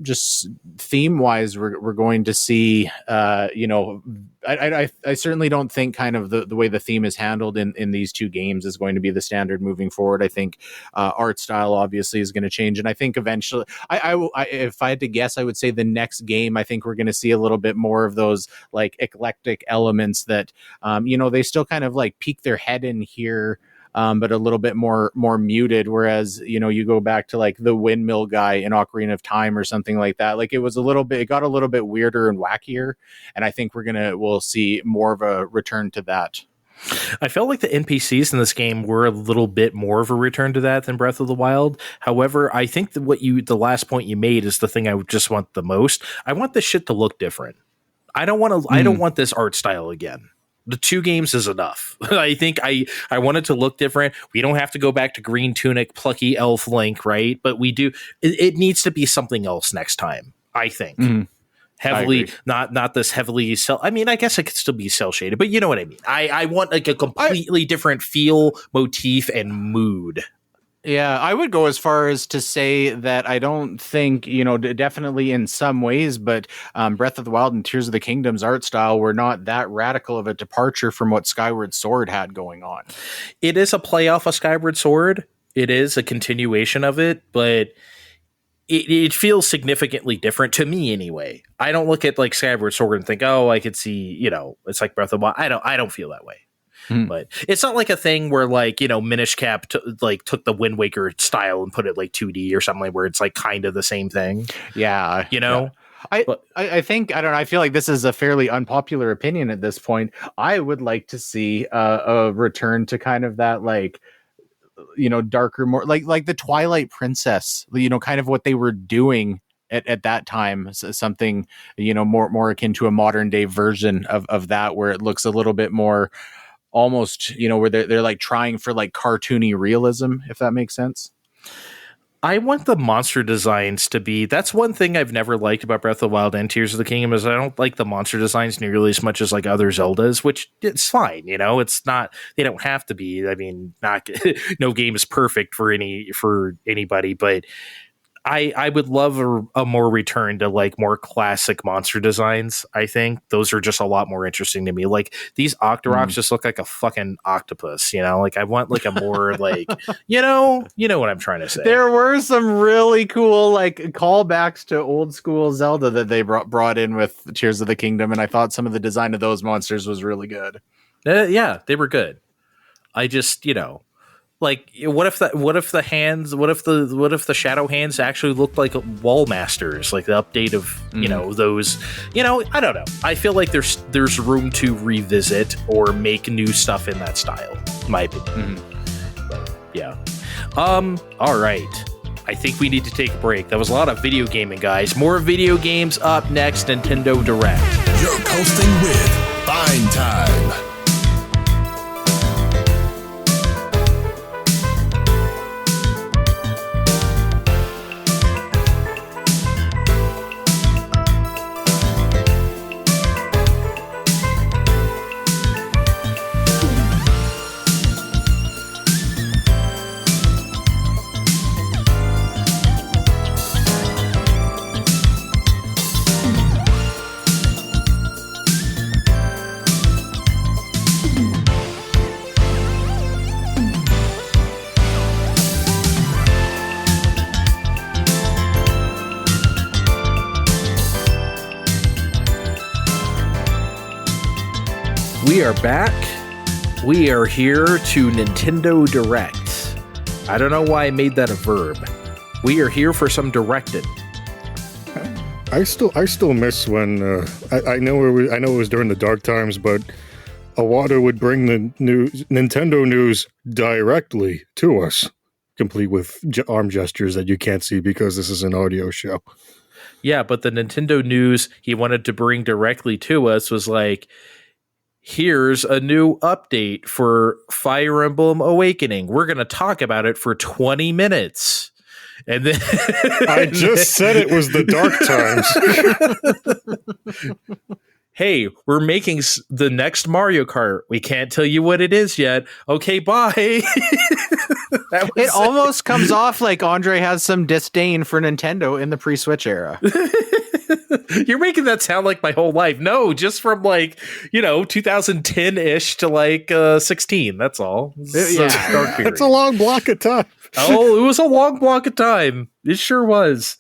just theme wise, we're going to see, I certainly don't think kind of the way the theme is handled in these two games is going to be the standard moving forward. I think art style obviously is going to change. And I think eventually, if I had to guess, I would say the next game, I think we're going to see a little bit more of those like eclectic elements that, they still kind of like peek their head in here. But a little bit more muted. Whereas, you go back to like the windmill guy in Ocarina of Time or something like that. Like it got a little bit weirder and wackier. And I think we'll see more of a return to that. I felt like the NPCs in this game were a little bit more of a return to that than Breath of the Wild. However, I think that the last point you made is the thing I would just want the most. I want this shit to look different. I don't want this art style again. The 2 games is enough. I think I want it to look different. We don't have to go back to green tunic, plucky elf Link, right? But we do. It needs to be something else next time, I think. Mm-hmm. Heavily, not this heavily cell. I mean, I guess it could still be cell shaded, but you know what I mean. I want like a completely different feel, motif, and mood. Yeah, I would go as far as to say that I don't think, definitely in some ways, but Breath of the Wild and Tears of the Kingdom's art style were not that radical of a departure from what Skyward Sword had going on. It is a play off of Skyward Sword. It is a continuation of it, but it feels significantly different to me anyway. I don't look at like Skyward Sword and think, oh, I could see, it's like Breath of the Wild. I don't feel that way. But it's not like a thing where like, Minish Cap took the Wind Waker style and put it like 2D or something where it's like kind of the same thing. Yeah. Yeah. I think, I don't know. I feel like this is a fairly unpopular opinion at this point. I would like to see a return to kind of that, like, darker, more like the Twilight Princess, kind of what they were doing at that time, something, more akin to a modern day version of that, where it looks a little bit more almost, where they're like trying for like cartoony realism, if that makes sense. I want the monster designs to be, that's one thing I've never liked about Breath of the Wild and Tears of the Kingdom is I don't like the monster designs nearly as much as like other Zeldas, which it's fine. It's not, they don't have to be. I mean, no game is perfect for anybody, but I would love a more return to like more classic monster designs. I think those are just a lot more interesting to me. Like these Octoroks just look like a fucking octopus, like I want like a more like, you know what I'm trying to say. There were some really cool like callbacks to old school Zelda that they brought in with Tears of the Kingdom. And I thought some of the design of those monsters was really good. Yeah, they were good. I just, Like, what if the shadow hands actually looked like Wall Masters, like the update of those? I don't know. I feel like there's room to revisit or make new stuff in that style, in my opinion. But, yeah. All right. I think we need to take a break. That was a lot of video gaming, guys. More video games up next. Nintendo Direct. You're coasting with Fine Time. We are back. We are here to Nintendo Direct. I don't know why I made that a verb. We are here for some directing. I still miss when I know it was during the dark times, but Iwata would bring the Nintendo news directly to us, complete with arm gestures that you can't see because this is an audio show. Yeah, but the Nintendo news he wanted to bring directly to us was like, here's a new update for Fire Emblem Awakening. We're going to talk about it for 20 minutes. And then I just said it was the dark times. Hey, we're making the next Mario Kart. We can't tell you what it is yet. Okay, bye. It almost comes off like Andre has some disdain for Nintendo in the pre-Switch era. You're making that sound like my whole life. No, just from 2010-ish to 16. That's all. It's a long block of time. Oh, it was a long block of time. It sure was.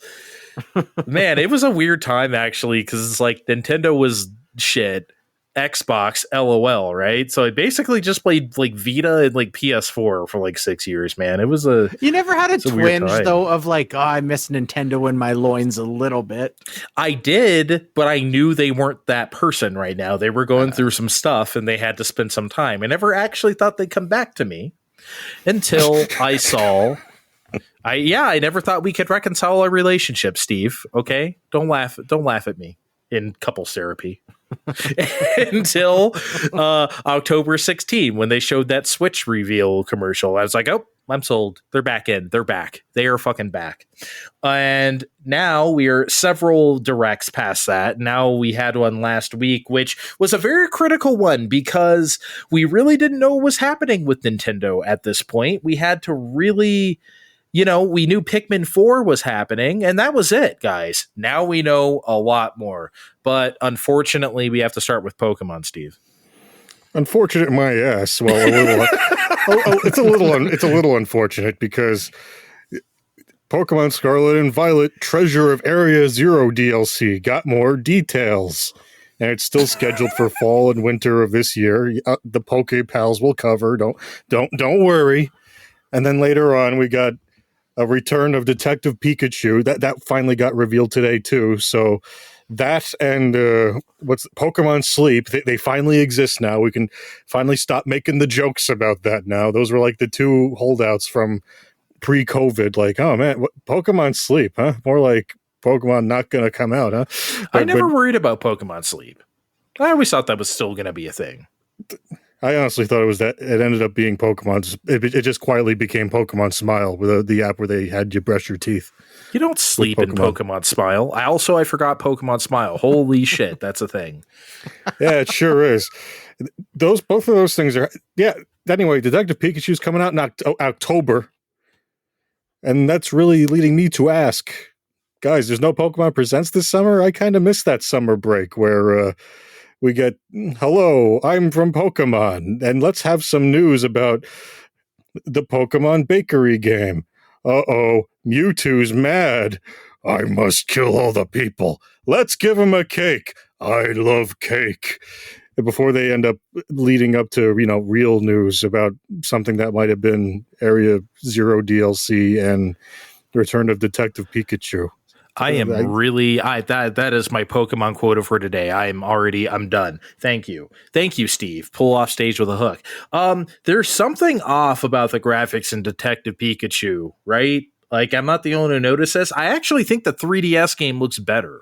Man, it was a weird time actually, because it's like Nintendo was shit. Xbox, LOL, right? So I basically just played Vita and PS4 for 6 years, man. It was You never had a twinge though of I miss Nintendo in my loins a little bit. I did, but I knew they weren't that person right now. They were going through some stuff and they had to spend some time. I never actually thought they'd come back to me until I saw I never thought we could reconcile our relationship, Steve. Okay? Don't laugh at me in couples therapy. Until October 16, when they showed that Switch reveal commercial. I was like, oh, I'm sold. They're back in. They're back. They are fucking back. And now we are several directs past that. Now we had one last week, which was a very critical one because we really didn't know what was happening with Nintendo at this point. We had to really... we knew Pikmin 4 was happening, and that was it, guys. Now we know a lot more. But unfortunately, we have to start with Pokemon, Steve. Unfortunate my ass. Well, it's a little unfortunate because Pokemon Scarlet and Violet Treasure of Area Zero DLC got more details. And it's still scheduled for fall and winter of this year. The Poke Pals will cover. Don't worry. And then later on, we got a return of Detective Pikachu. That finally got revealed today too. So that and what's Pokemon Sleep, they finally exist now. We can finally stop making the jokes about that now. Those were the two holdouts from pre-COVID. Oh man, Pokemon Sleep, huh? More like Pokemon not going to come out, huh? I never worried about Pokemon Sleep. I always thought that was still going to be a thing. I honestly thought it was that it ended up being Pokemon. It just quietly became Pokemon Smile with the app where they had you brush your teeth. You don't sleep in Pokemon Smile. I forgot Pokemon Smile. Holy shit, that's a thing. Yeah, it sure is. Both of those things are. Yeah. Anyway, Detective Pikachu's coming out in October, and that's really leading me to ask, guys, there's no Pokemon Presents this summer. I kind of missed that summer break where. We get, hello, I'm from Pokemon, and let's have some news about the Pokemon Bakery game. Uh-oh, Mewtwo's mad. I must kill all the people. Let's give him a cake. I love cake. before they end up leading up to, real news about something that might have been Area Zero DLC and Return of Detective Pikachu. I am that is my Pokemon quota for today. I'm done. Thank you, Steve. Pull off stage with a hook. There's something off about the graphics in Detective Pikachu, right? Like, I'm not the only one who noticed this. I actually think the 3DS game looks better.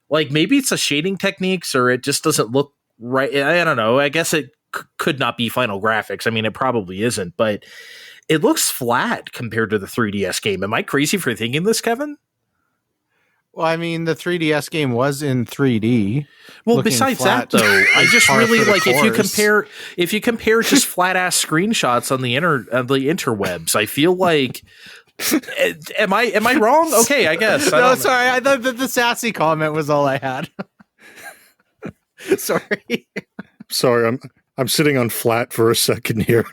Like, maybe it's a shading techniques, or it just doesn't look right. I don't know. I guess it could not be final graphics. I mean, it probably isn't, but it looks flat compared to the 3DS game. Am I crazy for thinking this, Kevin? Well, I mean, the 3DS game was in 3D. Well, besides that, though, I just really like if you compare just flat ass screenshots on the interwebs. I feel like, am I wrong? Okay, I guess. No, sorry. I thought that the sassy comment was all I had. Sorry. Sorry, I'm sitting on flat for a second here.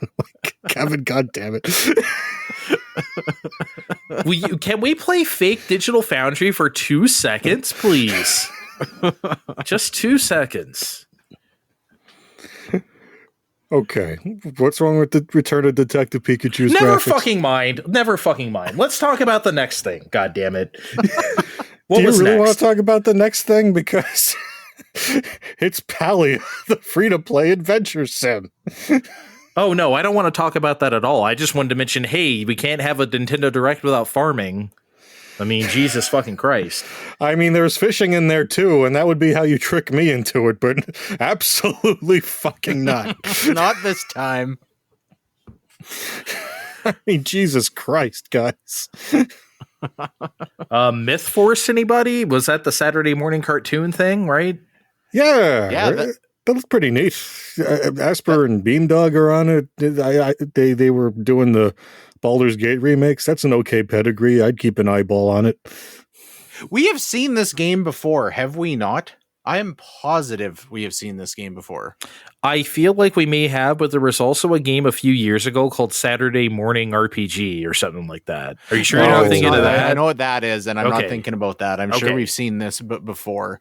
Kevin, God damn it. Can we play fake Digital Foundry for 2 seconds, please? Just 2 seconds. Okay. What's wrong with the Return of Detective Pikachu's Never graphics? Never fucking mind. Let's talk about the next thing. God damn it. Do you really want to talk about the next thing? Because it's Palia, the free-to-play adventure sim. Oh, no, I don't want to talk about that at all. I just wanted to mention, hey, we can't have a Nintendo Direct without farming. I mean, Jesus fucking Christ. I mean, there's fishing in there, too, and that would be how you trick me into it, but absolutely fucking not. Not this time. I mean, Jesus Christ, guys. Myth Force, anybody? Was that the Saturday morning cartoon thing, right? Yeah. Yeah, that looks pretty neat. Asper and Beamdog are on it. They were doing the Baldur's Gate remakes. That's an okay pedigree. I'd keep an eyeball on it. We have seen this game before, have we not? I am positive we have seen this game before. I feel like we may have, but there was also a game a few years ago called Saturday Morning RPG or something like that. Are you sure you're not thinking of that? I know what that is, and I'm not thinking about that. I'm sure we've seen this before.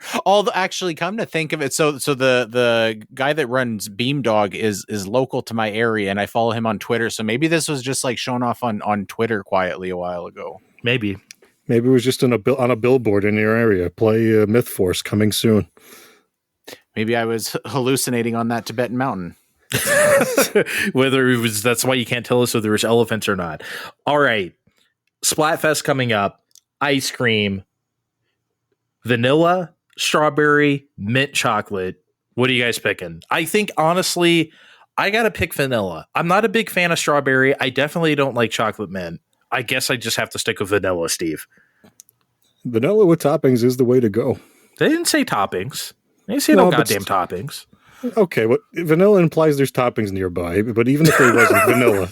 Actually, come to think of it, so the guy that runs Beamdog is local to my area, and I follow him on Twitter. So maybe this was just like shown off on Twitter quietly a while ago. Maybe it was just on a billboard in your area. Play Myth Force coming soon. Maybe I was hallucinating on that Tibetan mountain. Whether it was, that's why you can't tell us whether there's elephants or not. All right. Splatfest coming up. Ice cream. Vanilla, strawberry, mint chocolate. What are you guys picking? I think, honestly, I got to pick vanilla. I'm not a big fan of strawberry. I definitely don't like chocolate mint. I guess I just have to stick with vanilla, Steve. Vanilla with toppings is the way to go. They didn't say toppings. They didn't say no goddamn toppings. Okay, vanilla implies there's toppings nearby, but even if there wasn't vanilla.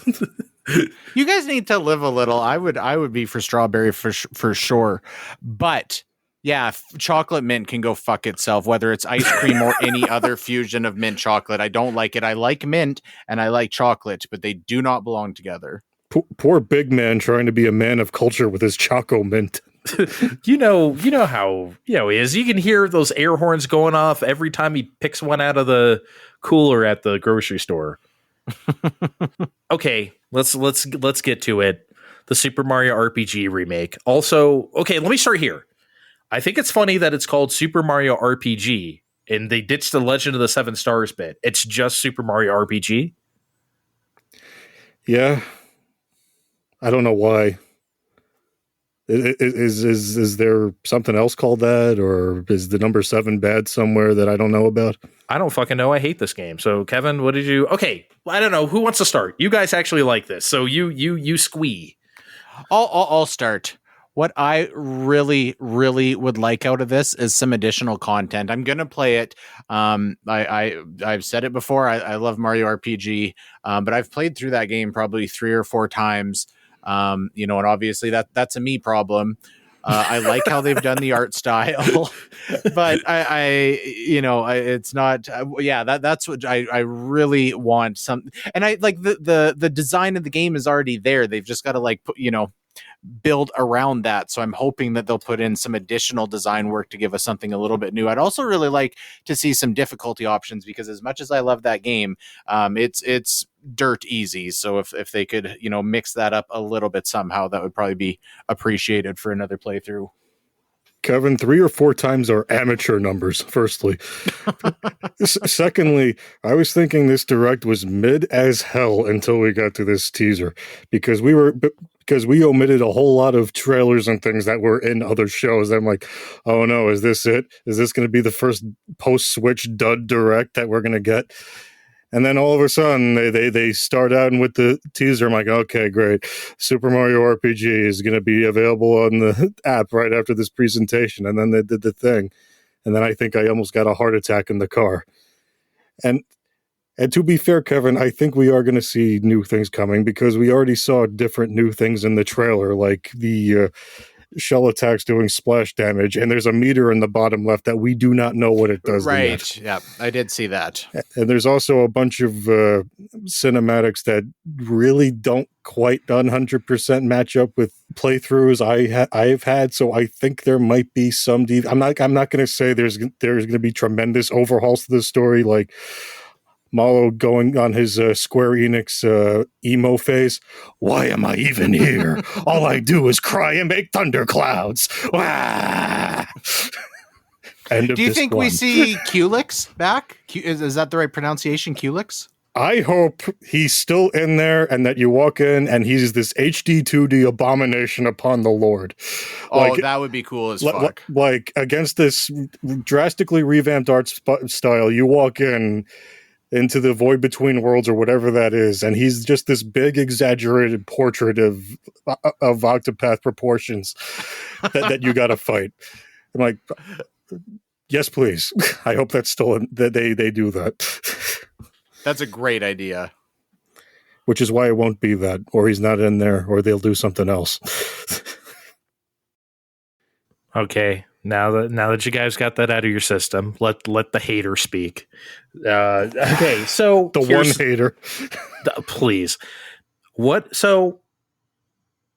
You guys need to live a little. I would be for strawberry for sure. But yeah, chocolate mint can go fuck itself, whether it's ice cream or any other fusion of mint chocolate. I don't like it. I like mint and I like chocolate, but they do not belong together. Poor big man trying to be a man of culture with his choco mint. you know how he is. You can hear those air horns going off every time he picks one out of the cooler at the grocery store. Okay, let's get to it. The Super Mario RPG remake. Also, okay, let me start here. I think it's funny that it's called Super Mario RPG and they ditched the Legend of the Seven Stars bit. It's just Super Mario RPG. Yeah. I don't know why. Is there something else called that, or is the number 7 bad somewhere that I don't know about? I don't fucking know. I hate this game. So, Kevin, what did you? Okay, I don't know. Who wants to start? You guys actually like this, so you squee. I'll start. What I really, really would like out of this is some additional content. I'm gonna play it. I've said it before. I love Mario RPG, but I've played through that game probably 3 or 4 times. And obviously that's a me problem. I like how they've done the art style, but it's not. That's what I really want. And I like the design of the game is already there. They've just got to build around that. So I'm hoping that they'll put in some additional design work to give us something a little bit new. I'd also really like to see some difficulty options, because as much as I love that game, it's dirt easy. So if they could, mix that up a little bit somehow, that would probably be appreciated for another playthrough. Kevin, 3 or 4 times our amateur numbers, firstly. Secondly, I was thinking this direct was mid as hell until we got to this teaser, because we omitted a whole lot of trailers and things that were in other shows. I'm like, oh no, is this it? Is this going to be the first post-Switch dud direct that we're going to get? And then all of a sudden, they start out with the teaser. I'm like, okay, great. Super Mario RPG is going to be available on the app right after this presentation. And then they did the thing. And then I think I almost got a heart attack in the car. And to be fair, Kevin, I think we are going to see new things coming, because we already saw different new things in the trailer, like the shell attacks doing splash damage, and there's a meter in the bottom left that we do not know what it does. Right. Yeah, I did see that. And there's also a bunch of cinematics that really don't quite 100% match up with playthroughs I've had. So I think there might be some. I'm not going to say there's going to be tremendous overhauls to the story, like Malo going on his Square Enix emo phase. Why am I even here? All I do is cry and make thunderclouds. Do you think we see Culex back? Is that the right pronunciation, Culex? I hope he's still in there, and that you walk in and he's this HD 2D abomination upon the Lord. Oh, that would be cool as fuck. Like, against this drastically revamped art style, you walk into the void between worlds, or whatever that is, and he's just this big exaggerated portrait of Octopath proportions that you got to fight. I'm like, yes, please. I hope that's still that they do that. That's a great idea. Which is why it won't be that, or he's not in there, or they'll do something else. Okay. Now that you guys got that out of your system, let the hater speak. Okay, so the one hater, please. What? So,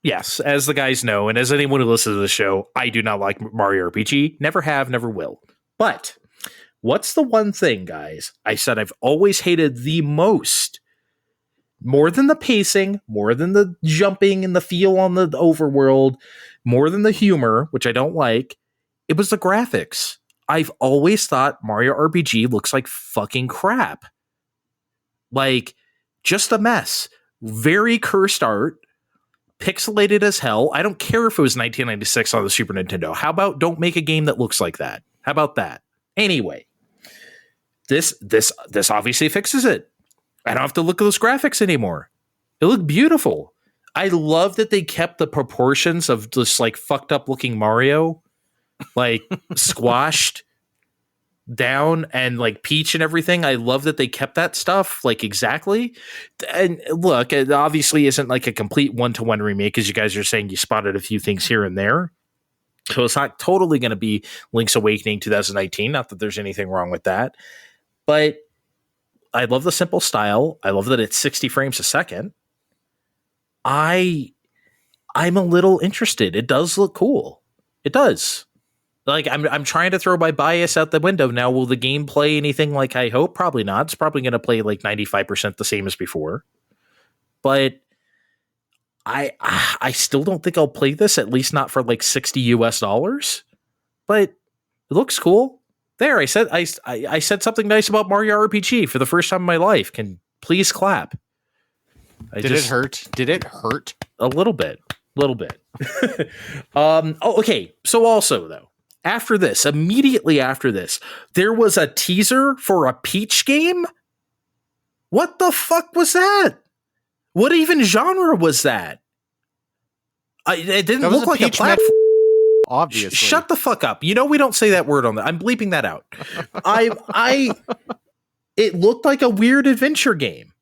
yes, as the guys know, and as anyone who listens to the show, I do not like Mario RPG. Never have, never will. But what's the one thing, guys? I said I've always hated the most. More than the pacing, more than the jumping and the feel on the overworld, more than the humor, which I don't like. It was the graphics. I've always thought Mario RPG looks like fucking crap. Like, just a mess. Very cursed art. Pixelated as hell. I don't care if it was 1996 on the Super Nintendo. How about don't make a game that looks like that? How about that? Anyway, this obviously fixes it. I don't have to look at those graphics anymore. It looked beautiful. I love that they kept the proportions of just like fucked up looking Mario, like squashed down, and like Peach and everything. I love that they kept that stuff like exactly. And look, it obviously isn't like a complete one-to-one remake, as you guys are saying you spotted a few things here and there. So it's not totally going to be Link's Awakening 2019. Not that there's anything wrong with that, but I love the simple style. I love that it's 60 frames a second. I'm a little interested. It does look cool. It does. Like, I'm trying to throw my bias out the window now. Will the game play anything like I hope? Probably not. It's probably going to play like 95% the same as before. But I still don't think I'll play this, at least not for like $60 US. But it looks cool. There, I said something nice about Mario RPG for the first time in my life. Can please clap. Did it hurt? Did it hurt? A little bit. Okay. So also though, immediately after this, there was a teaser for a Peach game. What the fuck was that? What even genre was that? It didn't look like a platform. Obviously. Shut the fuck up. You know we don't say that word on that. I'm bleeping that out. It looked like a weird adventure game.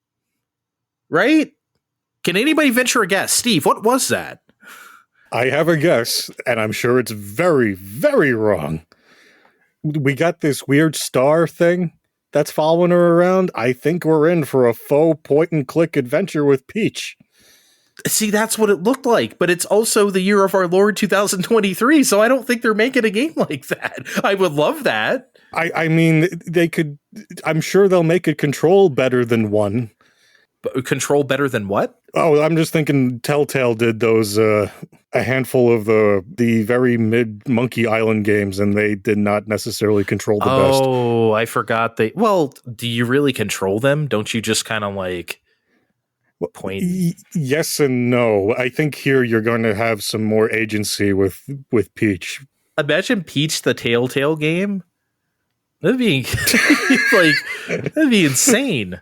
Right? Can anybody venture a guess? Steve, what was that? I have a guess, and I'm sure it's very, very wrong. We got this weird star thing that's following her around. I think we're in for a faux point-and-click adventure with Peach. See, that's what it looked like, but it's also the year of our Lord 2023, so I don't think they're making a game like that. I would love that. I mean, they could. I'm sure they'll make a Control better than one. But Control better than what? Oh, I'm just thinking Telltale did those a handful of the very mid Monkey Island games, and they did not necessarily control the best. Oh, I forgot they. Well, do you really control them? Don't you just kind of like point? Yes and no. I think here you're going to have some more agency with Peach. Imagine Peach the Telltale game. That'd be like that'd be insane.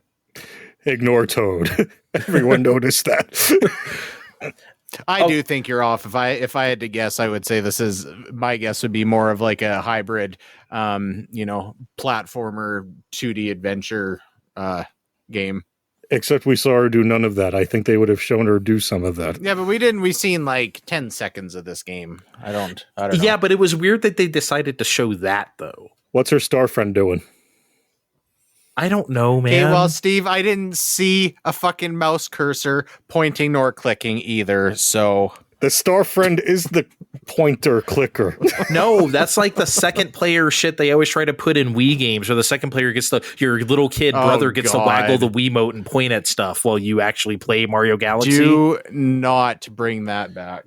Ignore Toad. Everyone noticed that. I do think you're off. If I had to guess, I would say my guess would be more of like a hybrid, platformer 2D adventure game. Except we saw her do none of that. I think they would have shown her do some of that. Yeah, but we didn't. We seen like 10 seconds of this game. I don't know. Yeah, but it was weird that they decided to show that though. What's her star friend doing? I don't know, man. Okay, well, Steve, I didn't see a fucking mouse cursor pointing nor clicking either, so... The star friend is the pointer clicker. No, that's like the second player shit they always try to put in Wii games, where the second player gets your little kid brother gets to waggle the Wiimote and point at stuff while you actually play Mario Galaxy. Do not bring that back.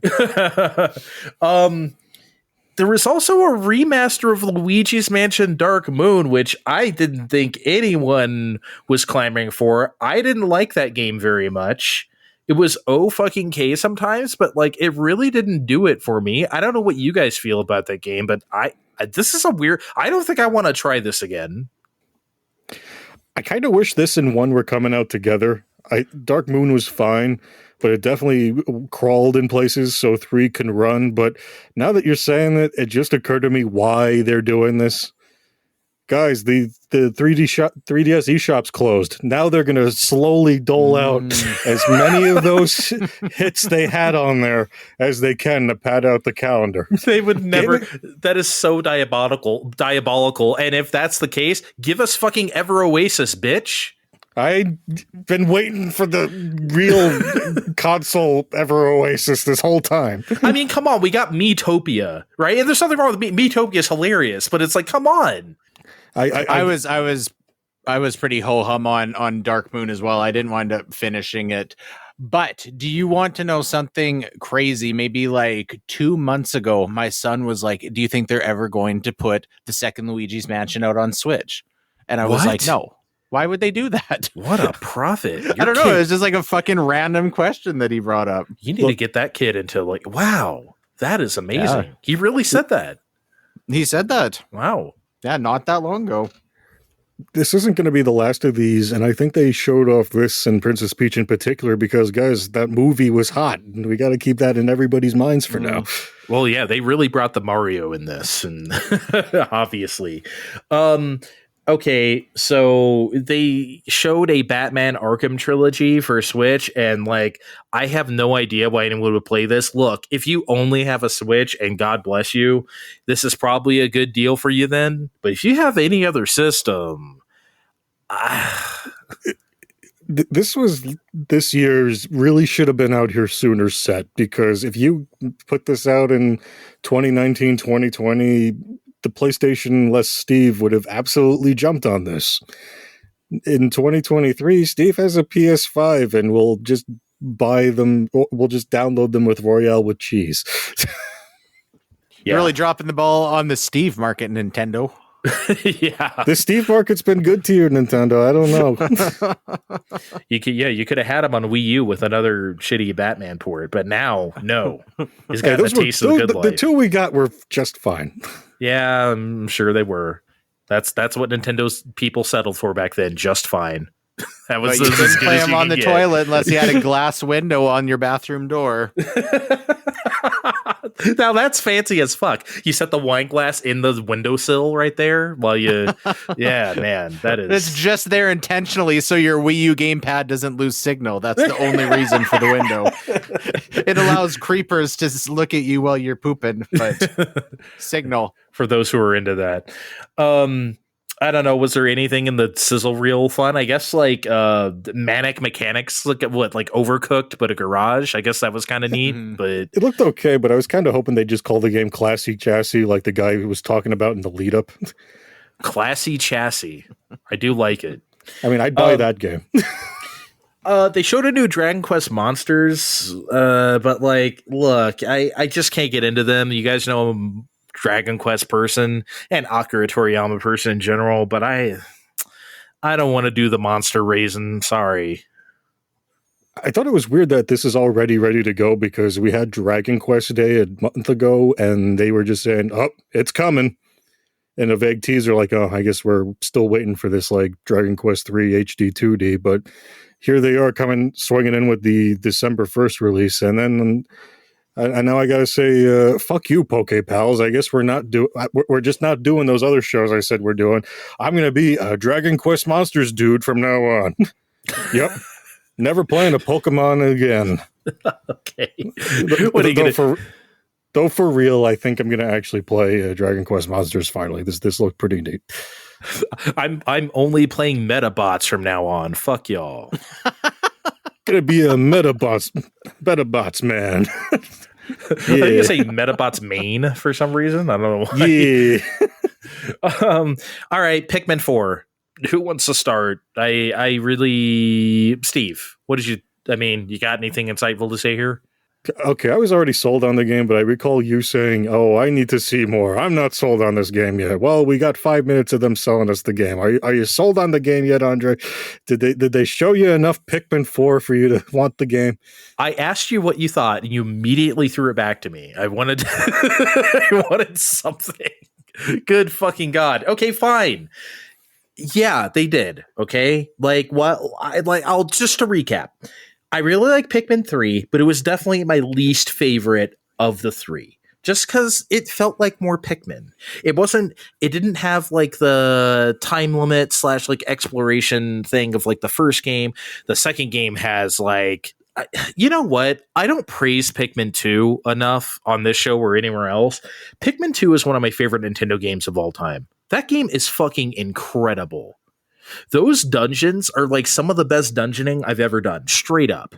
There was also a remaster of Luigi's Mansion Dark Moon, which I didn't think anyone was clamoring for. I didn't like that game very much. It was fucking K sometimes, but like it really didn't do it for me. I don't know what you guys feel about that game, but this is a weird. I don't think I want to try this again. I kind of wish this and one were coming out together. Dark Moon was fine, but it definitely crawled in places, so 3 can run. But now that you're saying it, it just occurred to me why they're doing this. Guys, the 3DS eShop's closed. Now they're going to slowly dole out as many of those hits they had on there as they can to pad out the calendar. They would never. That is so diabolical. And if that's the case, give us fucking Ever Oasis, bitch. I've been waiting for the real console Ever Oasis this whole time. I mean, come on. We got Miitopia, right? And there's nothing wrong with Miitopia. Is hilarious, but it's like, come on. I was pretty ho-hum on Dark Moon as well. I didn't wind up finishing it. But do you want to know something crazy? Maybe like 2 months ago, my son was like, do you think they're ever going to put the second Luigi's Mansion out on Switch? And I was like, no. Why would they do that? What a prophet. I don't know. It was just like a fucking random question that he brought up. You need to get that kid into like, wow, that is amazing. Yeah. He really said that. He said that. Wow. Yeah, not that long ago. This isn't going to be the last of these, and I think they showed off this and Princess Peach in particular because, guys, that movie was hot, and we got to keep that in everybody's minds for now. Well, yeah, they really brought the Mario in this, and obviously. Okay, so they showed a Batman Arkham trilogy for Switch, and like, I have no idea why anyone would play this. Look, if you only have a Switch, and God bless you, this is probably a good deal for you then. But if you have any other system, this year's really should have been out here sooner set, because if you put this out in 2019, 2020, the PlayStation-less Steve would have absolutely jumped on this. In 2023, Steve has a PS5 and we'll just buy them. We'll just download them with Royale with cheese. You're really dropping the ball on the Steve market, Nintendo. Yeah. The Steve market's been good to you, Nintendo. I don't know. You could have had him on Wii U with another shitty Batman port, but now, no. He's got the taste of the good life. The two we got were just fine. Yeah, I'm sure they were. That's what Nintendo's people settled for back then. Just fine. That was you couldn't play them on the toilet unless you had a glass window on your bathroom door. Now that's fancy as fuck. You set the wine glass in the windowsill right there while you. Yeah, man, that is. It's just there intentionally so your Wii U gamepad doesn't lose signal. That's the only reason for the window. It allows creepers to look at you while you're pooping, but signal for those who are into that. I don't know. Was there anything in the sizzle reel fun? I guess like manic mechanics. Look at what like Overcooked, but a garage. I guess that was kind of neat. But It looked okay, but I was kind of hoping they'd just call the game Classy Chassis, like the guy who was talking about in the lead up. Classy Chassis. I do like it. I mean, I'd buy that game. They showed a new Dragon Quest Monsters, but like, look, I just can't get into them. You guys know I'm a Dragon Quest person and Akira Toriyama person in general, but I don't want to do the monster raisin. Sorry. I thought it was weird that this is already ready to go because we had Dragon Quest Day a month ago, and they were just saying, "Oh, it's coming." In a vague teaser, like, "Oh, I guess we're still waiting for this like Dragon Quest 3 HD 2D," but here they are coming swinging in with the December 1st release, and then I now I gotta say, fuck you, Poke Pals. I guess we're just not doing those other shows I said we're doing. I'm gonna be a Dragon Quest Monsters dude from now on. Yep, never playing a Pokemon again. Okay, what are you gonna? Though for real, I think I'm going to actually play Dragon Quest Monsters finally. This looked pretty neat. I'm only playing Metabots from now on. Fuck y'all. Gonna be a Metabots man. Yeah. I think you say Metabots main for some reason. I don't know why. Yeah. All right, Pikmin 4. Who wants to start? I really Steve, what did you you got anything insightful to say here? Okay, I was already sold on the game, but I recall you saying, "Oh, I need to see more. I'm not sold on this game yet." Well, we got 5 minutes of them selling us the game. Are you sold on the game yet, Andre? Did they show you enough Pikmin 4 for you to want the game? I asked you what you thought, and you immediately threw it back to me. I wanted I wanted something. Good fucking God. Okay, fine. Yeah, they did. Okay, like what? I'll just to recap. I really like Pikmin 3, but it was definitely my least favorite of the three. Just because it felt like more Pikmin. It didn't have like the time limit / like exploration thing of like the first game. The second game has like, you know what? I don't praise Pikmin 2 enough on this show or anywhere else. Pikmin 2 is one of my favorite Nintendo games of all time. That game is fucking incredible. Those dungeons are like some of the best dungeoning I've ever done, straight up.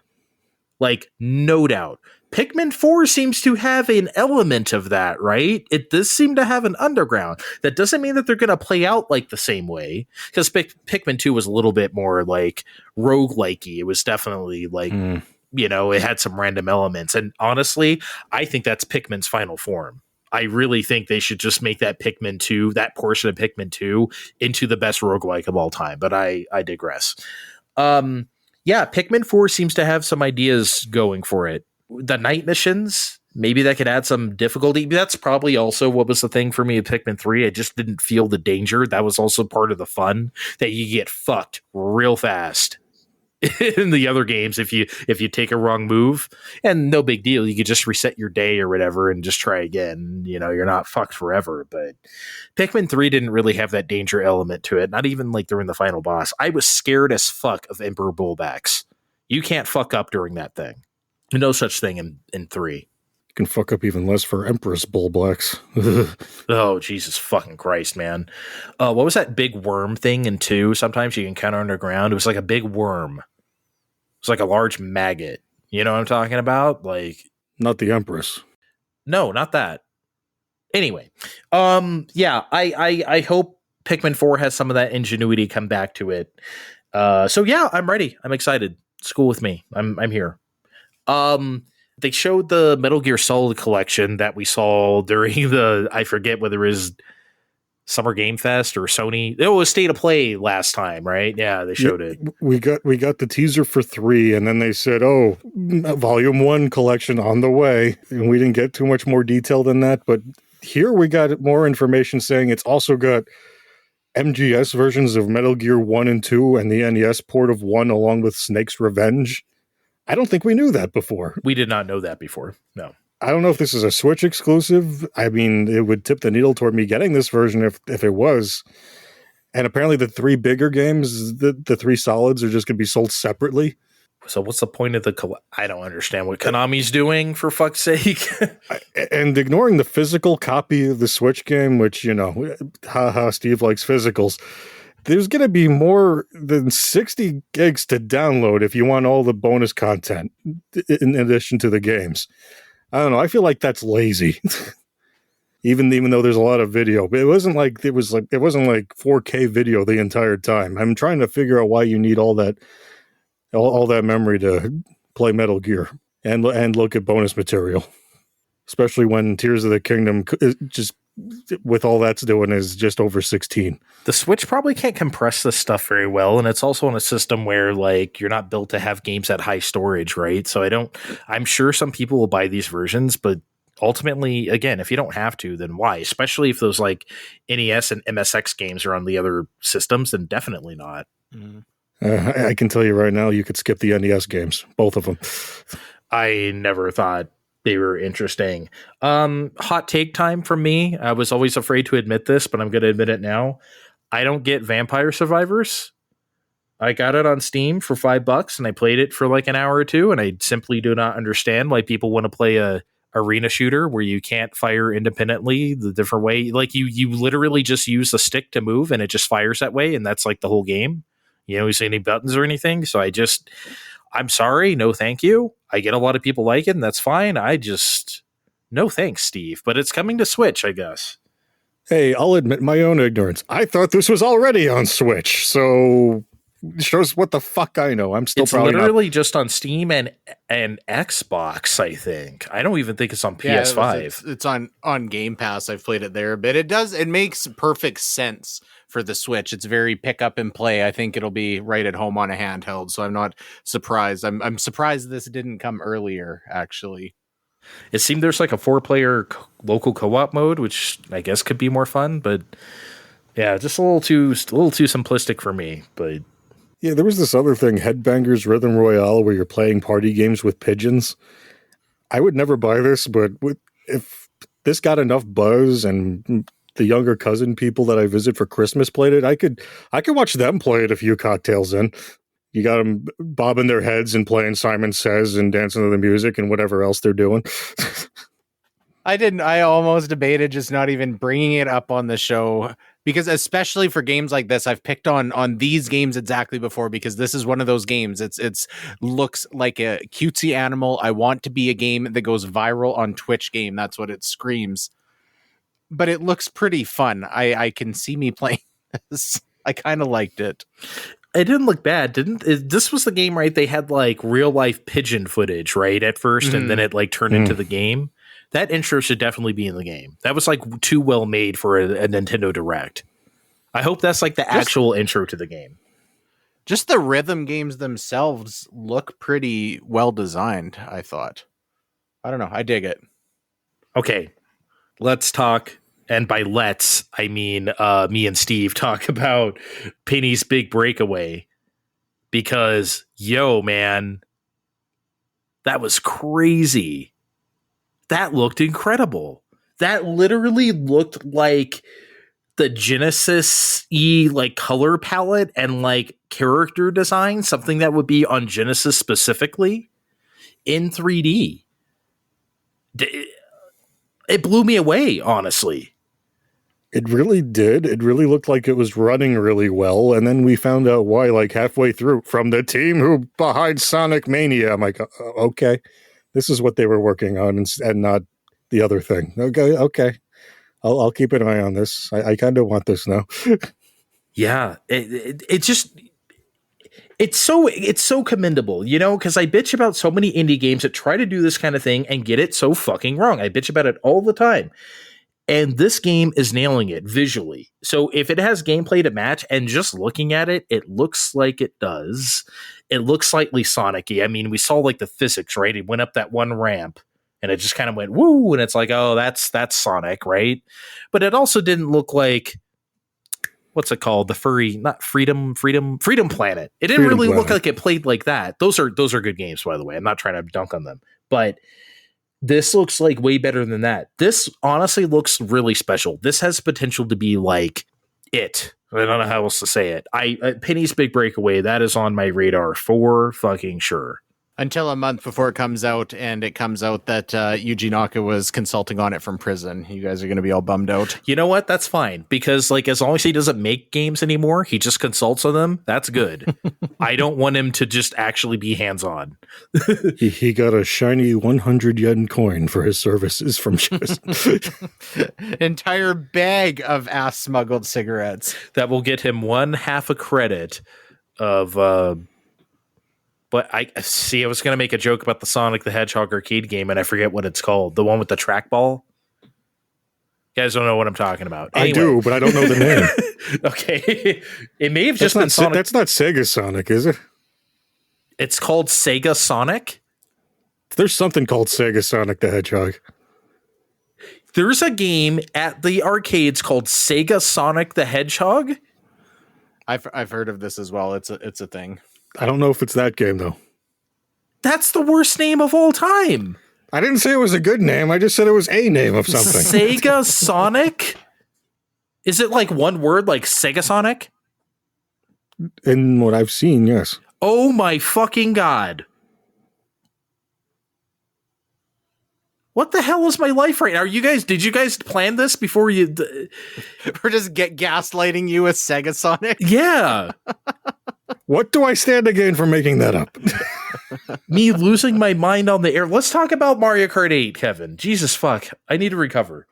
Like, no doubt. Pikmin 4 seems to have an element of that, right? It does seem to have an underground. That doesn't mean that they're going to play out like the same way, because Pikmin 2 was a little bit more like roguelike-y. It was definitely like, it had some random elements. And honestly, I think that's Pikmin's final form. I really think they should just make that Pikmin 2, that portion of Pikmin 2, into the best roguelike of all time. But I digress. Pikmin 4 seems to have some ideas going for it. The night missions, maybe that could add some difficulty. That's probably also what was the thing for me with Pikmin 3. I just didn't feel the danger. That was also part of the fun, that you get fucked real fast. In the other games, if you take a wrong move, and no big deal, you could just reset your day or whatever and just try again. You're not fucked forever. But Pikmin 3 didn't really have that danger element to it, not even like during the final boss. I was scared as fuck of Emperor Bullbacks. You can't fuck up during that thing. No such thing in 3. You can fuck up even less for Empress Bullblacks. Oh, Jesus fucking Christ, man. What was that big worm thing in 2? Sometimes you encounter underground. It was like a big worm. It's like a large maggot. You know what I'm talking about? Like, not the Empress. No, not that. Anyway, I hope Pikmin 4 has some of that ingenuity come back to it. I'm ready. I'm excited. School with me. I'm here. They showed the Metal Gear Solid collection that we saw during I forget whether it was Summer Game Fest or Sony. It was State of Play last time, right? Yeah, they showed it. We got the teaser for 3, and then they said, "Oh, Volume 1 collection on the way." And we didn't get too much more detail than that, but here we got more information saying it's also got MGS versions of Metal Gear 1 and 2 and the NES port of 1 along with Snake's Revenge. I don't think we knew that before. We did not know that before. No. I don't know if this is a Switch exclusive. I mean, it would tip the needle toward me getting this version if it was. And apparently the 3 bigger games, the 3 solids, are just going to be sold separately. So what's the point of I don't understand what Konami's doing, for fuck's sake. And ignoring the physical copy of the Switch game, which, haha, Steve likes physicals. There's going to be more than 60 gigs to download if you want all the bonus content in addition to the games. I don't know. I feel like that's lazy. Even though there's a lot of video, but it wasn't like 4K video the entire time. I'm trying to figure out why you need all that memory to play Metal Gear and look at bonus material, especially when Tears of the Kingdom just with all that's doing is just over 16. The Switch probably can't compress this stuff very well, and it's also on a system where like you're not built to have games at high storage, right? So I'm sure some people will buy these versions, but ultimately, again, if you don't have to, then why? Especially if those like NES and MSX games are on the other systems, then definitely not. I can tell you right now, you could skip the NES games, both of them. I never thought they were interesting. Hot take time from me. I was always afraid to admit this, but I'm going to admit it now. I don't get Vampire Survivors. I got it on Steam for $5 and I played it for like an hour or two, and I simply do not understand why people want to play a arena shooter where you can't fire independently the different way. Like you literally just use the stick to move and it just fires that way, and that's like the whole game. You see any buttons or anything. So I'm sorry, no thank you. I get a lot of people like it, and that's fine. No thanks, Steve. But it's coming to Switch, I guess. Hey, I'll admit my own ignorance. I thought this was already on Switch, so shows what the fuck I know. I'm still literally just on Steam and Xbox, I think. I don't even think it's on PS5. It's on Game Pass. I've played it there a bit. It makes perfect sense for the Switch. It's very pick up and play. I think it'll be right at home on a handheld, so I'm not surprised. I'm surprised this didn't come earlier, actually. It seemed there's like a 4-player local co-op mode, which I guess could be more fun, but yeah, just a little too simplistic for me, but yeah, there was this other thing, Headbangers Rhythm Royale, where you're playing party games with pigeons. I would never buy this, but if this got enough buzz and the younger cousin people that I visit for Christmas played it, I could watch them play it a few cocktails in. You got them bobbing their heads and playing Simon Says and dancing to the music and whatever else they're doing. I almost debated just not even bringing it up on the show, because especially for games like this, I've picked on these games exactly before, because this is one of those games. It's looks like a cutesy animal. I want to be a game that goes viral on Twitch game. That's what it screams. But it looks pretty fun. I can see me playing this. I kind of liked it. It didn't look bad, this was the game, right? They had like real life pigeon footage, right, at first, and then it like turned into the game. That intro should definitely be in the game. That was like too well made for a Nintendo Direct. I hope that's like the actual intro to the game. Just the rhythm games themselves look pretty well designed, I thought. I don't know. I dig it. Okay, let's talk. And by let's, I mean me and Steve talk about Penny's Big Breakaway. Because, man, that was crazy. That looked incredible. That literally looked like the Genesis-y like color palette and like character design, something that would be on Genesis specifically in 3D. It blew me away, honestly. It really did. It really looked like it was running really well. And then we found out why, like halfway through, from the team who behind Sonic Mania. I'm like, okay, this is what they were working on and not the other thing. Okay. I'll keep an eye on this. I kind of want this now. Yeah. It's so commendable, because I bitch about so many indie games that try to do this kind of thing and get it so fucking wrong. I bitch about it all the time. And this game is nailing it visually. So if it has gameplay to match, and just looking at it, it looks like it does. It looks slightly Sonic-y. I mean, we saw like the physics, right? It went up that one ramp and it just kind of went woo, and it's like, oh, that's Sonic, right? But it also didn't look like, what's it called? The furry, not Freedom Planet. It didn't really look like it played like that. Those are good games, by the way. I'm not trying to dunk on them, but this looks like way better than that. This honestly looks really special. This has potential to be like it, I don't know how else to say it. Penny's Big Breakaway, that is on my radar for fucking sure. Until a month before it comes out, and it comes out that Yuji Naka was consulting on it from prison. You guys are going to be all bummed out. You know what? That's fine, because like as long as he doesn't make games anymore, he just consults on them. That's good. I don't want him to just actually be hands-on. He got a shiny 100 yen coin for his services from Entire bag of ass smuggled cigarettes. That will get him 1/2 a credit of but I was going to make a joke about the Sonic the Hedgehog arcade game, and I forget what it's called. The one with the trackball. You guys don't know what I'm talking about. Anyway. I do, but I don't know the name. Okay. It may have just been Sonic. That's not Sega Sonic, is it? It's called Sega Sonic? There's something called Sega Sonic the Hedgehog. There's a game at the arcades called Sega Sonic the Hedgehog? I've heard of this as well. It's a thing. I don't know if it's that game, though. That's the worst name of all time. I didn't say it was a good name. I just said it was a name of something. Sega Sonic? Is it like one word, like Sega Sonic? In what I've seen, yes. Oh my fucking God. What the hell is my life right now? Did you guys plan this before you... We're just gaslighting you with Sega Sonic? Yeah. What do I stand to gain for making that up? Me losing my mind on the air. Let's talk about Mario Kart 8, Kevin. Jesus fuck. I need to recover.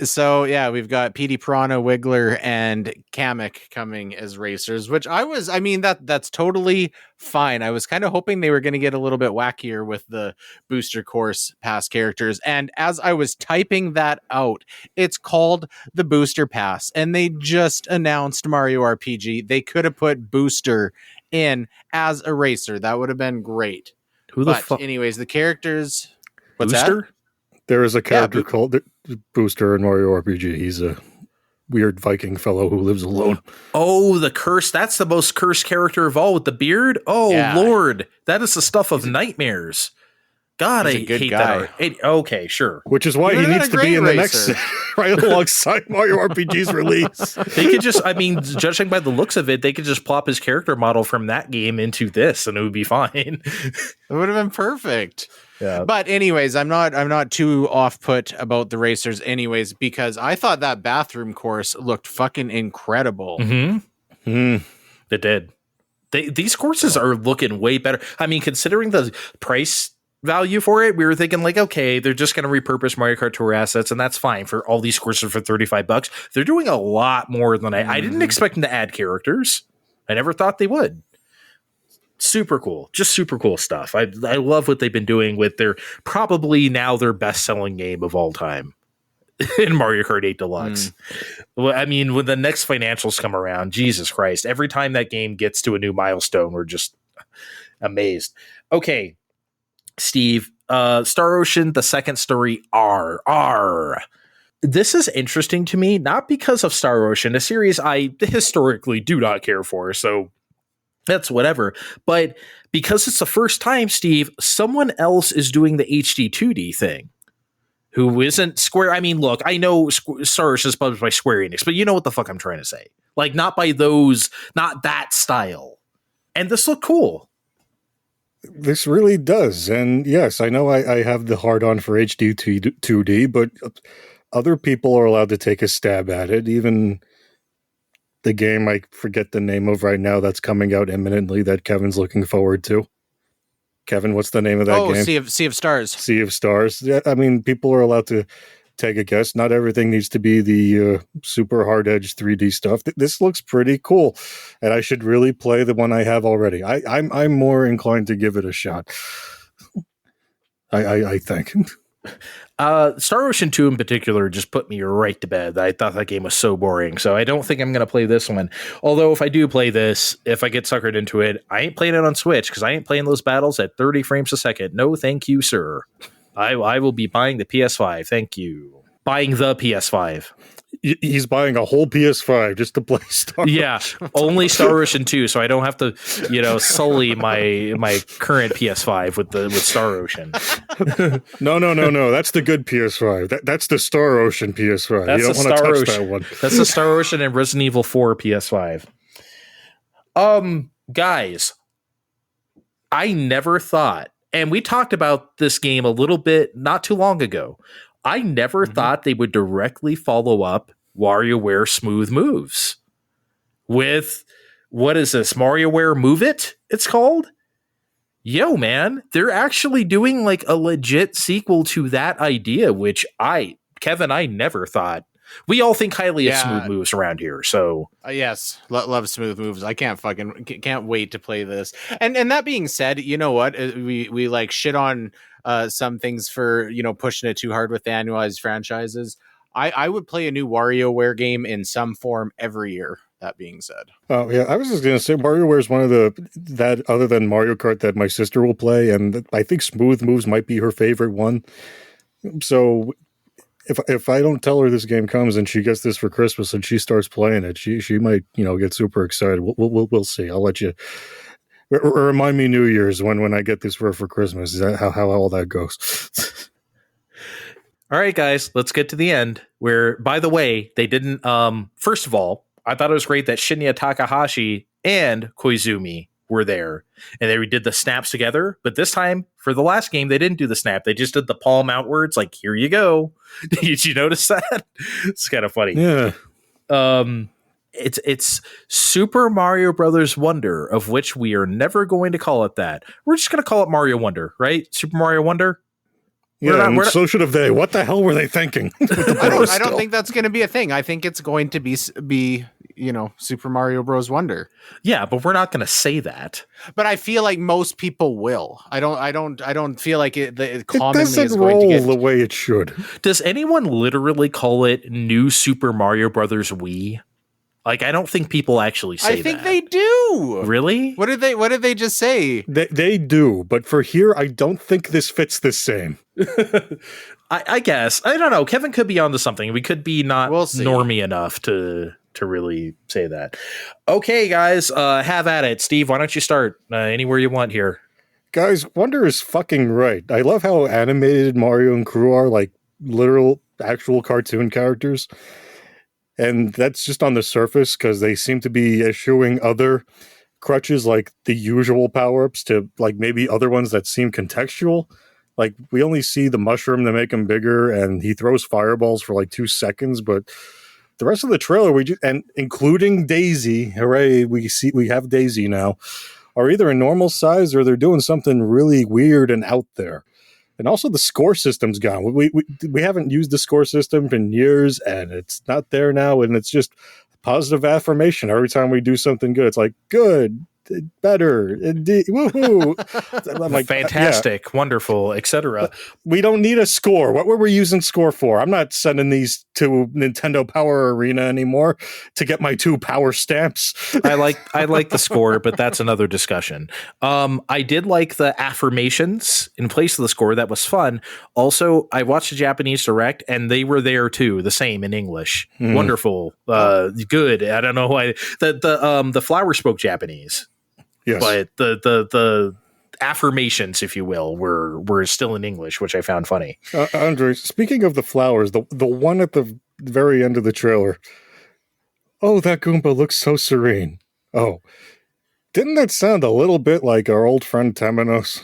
So, yeah, we've got Petey Piranha, Wiggler, and Kamek coming as racers, which that's totally fine. I was kind of hoping they were going to get a little bit wackier with the booster course pass characters. And as I was typing that out, it's called the Booster Pass. And they just announced Mario RPG. They could have put Booster in as a racer. That would have been great. Anyways, the characters... What's Booster? that? There is a character called Booster in Mario RPG. He's a weird Viking fellow who lives alone. Oh, the curse. That's the most cursed character of all with the beard. Oh, yeah. Lord. That is the stuff of nightmares. God, I hate guy. that. Okay, sure. Which is why he needs to be in the next right alongside Mario RPG's release. They could just, judging by the looks of it, they could just plop his character model from that game into this and it would be fine. It would have been perfect. Yeah. But anyways, I'm not too off put about the racers anyways, because I thought that bathroom course looked fucking incredible. Mm-hmm. It did. These courses are looking way better. Considering the price value for it, we were thinking like, okay, they're just going to repurpose Mario Kart Tour assets, and that's fine for all these courses for $35. They're doing a lot more than I didn't expect them to add characters. I never thought they would. Super cool. Just super cool stuff. I love what they've been doing with probably now their best-selling game of all time in Mario Kart 8 Deluxe. Well, when the next financials come around, Jesus Christ, every time that game gets to a new milestone, we're just amazed. Okay, Steve, Star Ocean, the second story, R. This is interesting to me, not because of Star Ocean, a series I historically do not care for, so that's whatever. But because it's the first time, Steve, someone else is doing the HD 2D thing. Who isn't Square? Look, I know Star Ocean is published by Square Enix, but you know what the fuck I'm trying to say. Like, not that style. And this looked cool. This really does. And yes, I know I have the hard-on for HD 2D, but other people are allowed to take a stab at it. Even the game I forget the name of right now that's coming out imminently that Kevin's looking forward to. Kevin, what's the name of that game? Sea of Stars. Sea of Stars. Yeah, people are allowed to take a guess. Not everything needs to be the super hard-edged 3D stuff. This looks pretty cool, and I should really play the one I have already. I'm more inclined to give it a shot. I think. Star Ocean 2 in particular just put me right to bed. I thought that game was so boring, so I don't think I'm going to play this one. Although if I do play this, if I get suckered into it, I ain't playing it on Switch because I ain't playing those battles at 30 frames a second. No, thank you, sir. I will be buying the PS5. Thank you. buying the PS5. He's buying a whole PS5 just to play Star Yeah, Ocean. only Star Ocean 2, so I don't have to, sully my current PS5 with Star Ocean. No. That's the good PS5. That's the Star Ocean PS5. That's you don't the want to Star touch Ocean. that one. That's the Star Ocean and Resident Evil 4 PS5. Guys, I never thought, and we talked about this game a little bit not too long ago. I never thought they would directly follow up WarioWare Smooth Moves with, what is this, MarioWare Move It, it's called? Yo, man, they're actually doing like a legit sequel to that idea, which Kevin, I never thought. We all think highly of Smooth Moves around here, so yes, love Smooth Moves. I can't wait to play this. And that being said, you know what? We like shit on some things for pushing it too hard with the annualized franchises. I would play a new WarioWare game in some form every year. That being said, oh yeah, I was just gonna say WarioWare is one of that other than Mario Kart that my sister will play, and I think Smooth Moves might be her favorite one. So if I don't tell her this game comes and she gets this for Christmas and she starts playing it, she might get super excited. We'll see. I'll let you remind me New Year's when I get this for Christmas. Is that how all that goes? All right, guys, let's get to the end. Where, by the way, they didn't. First of all, I thought it was great that Shinya Takahashi and Koizumi were there, and they did the snaps together. But this time, for the last game, they didn't do the snap. They just did the palm outwards, like, here you go. Did you notice that? It's kind of funny. Yeah. It's Super Mario Brothers Wonder, of which we are never going to call it that. We're just going to call it Mario Wonder, right? Super Mario Wonder. Yeah, so should have they. What the hell were they thinking? I don't think that's going to be a thing. I think it's going to be Super Mario Bros. Wonder. Yeah, but we're not going to say that. But I feel like most people will. I don't feel like it commonly doesn't is going roll to get the way it should. Does anyone literally call it New Super Mario Brothers Wii? Like, I don't think people actually say that. I think they do. Really? What did they just say? They do, but for here, I don't think this fits the same. I guess. I don't know. Kevin could be onto something. We could be not normie enough to really say that. Okay, guys, have at it. Steve, why don't you start anywhere you want here? Guys, Wonder is fucking right. I love how animated Mario and crew are, like literal, actual cartoon characters. And that's just on the surface because they seem to be eschewing other crutches like the usual power-ups to like maybe other ones that seem contextual. Like we only see the mushroom to make him bigger and he throws fireballs for like 2 seconds, but the rest of the trailer and including Daisy, hooray, we have Daisy now, are either a normal size or they're doing something really weird and out there. And also the score system's gone. We haven't used the score system in years, and it's not there now. And it's just positive affirmation every time we do something good. It's like good, better, woohoo! I'm like, fantastic, wonderful, etc. We don't need a score. What were we using score for? I'm not sending these to Nintendo Power Arena anymore to get my 2 power stamps. I like the score, but that's another discussion. I did like the affirmations in place of the score. That was fun. Also, I watched the Japanese Direct, and they were there too, the same in English. Wonderful, good. I don't know why the flower spoke Japanese. Yes. But the affirmations, if you will, were still in English, which I found funny. Andre, speaking of the flowers, the one at the very end of the trailer. Oh, that Goomba looks so serene. Oh, didn't that sound a little bit like our old friend Temenos?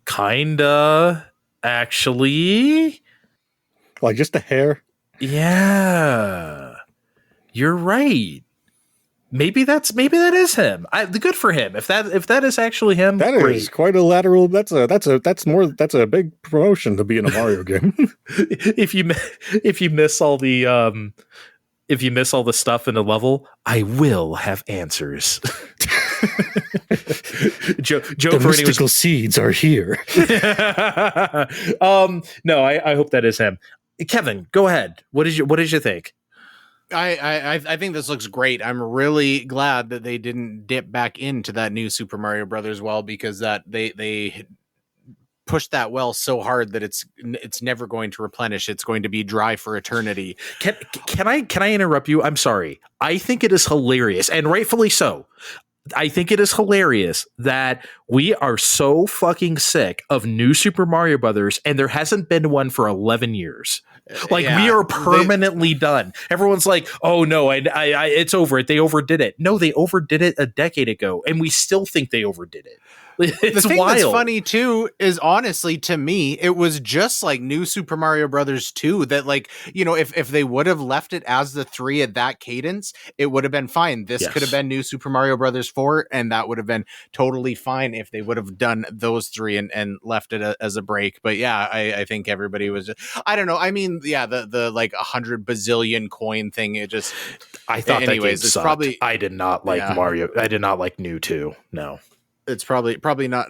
Kinda, actually. Like just a hair? Yeah. You're right. Maybe that is him. Good for him. If that is actually him, that great. Is quite a lateral. That's a big promotion to be in a Mario game. if you miss all the stuff in the level, I will have answers. Joe the mystical seeds are here. No, I hope that is him. Kevin, go ahead. What did you think? I think this looks great. I'm really glad that they didn't dip back into that new Super Mario Brothers well, because that they pushed that well so hard that it's never going to replenish. It's going to be dry for eternity. Can I interrupt you? I'm sorry. I think it is hilarious, and rightfully so. I think it is hilarious that we are so fucking sick of new Super Mario Brothers, and there hasn't been one for 11 years. Like, we are permanently done. Everyone's like, "Oh no, it's over. They overdid it." No, they overdid it a decade ago, and we still think they overdid it. It's the thing wild. That's funny too is, honestly, to me, it was just like New Super Mario Brothers 2 that, like, you know, if they would have left it as the 3 at that cadence, it would have been fine. This could have been New Super Mario Brothers 4, and that would have been totally fine if they would have done those 3 and left it as a break. But yeah, I think everybody was just, I don't know. I mean, yeah, the like 100 bazillion coin thing, it just, I thought anyways, that game sucked. Probably, I did not like Mario. I did not like New 2. No. It's probably not.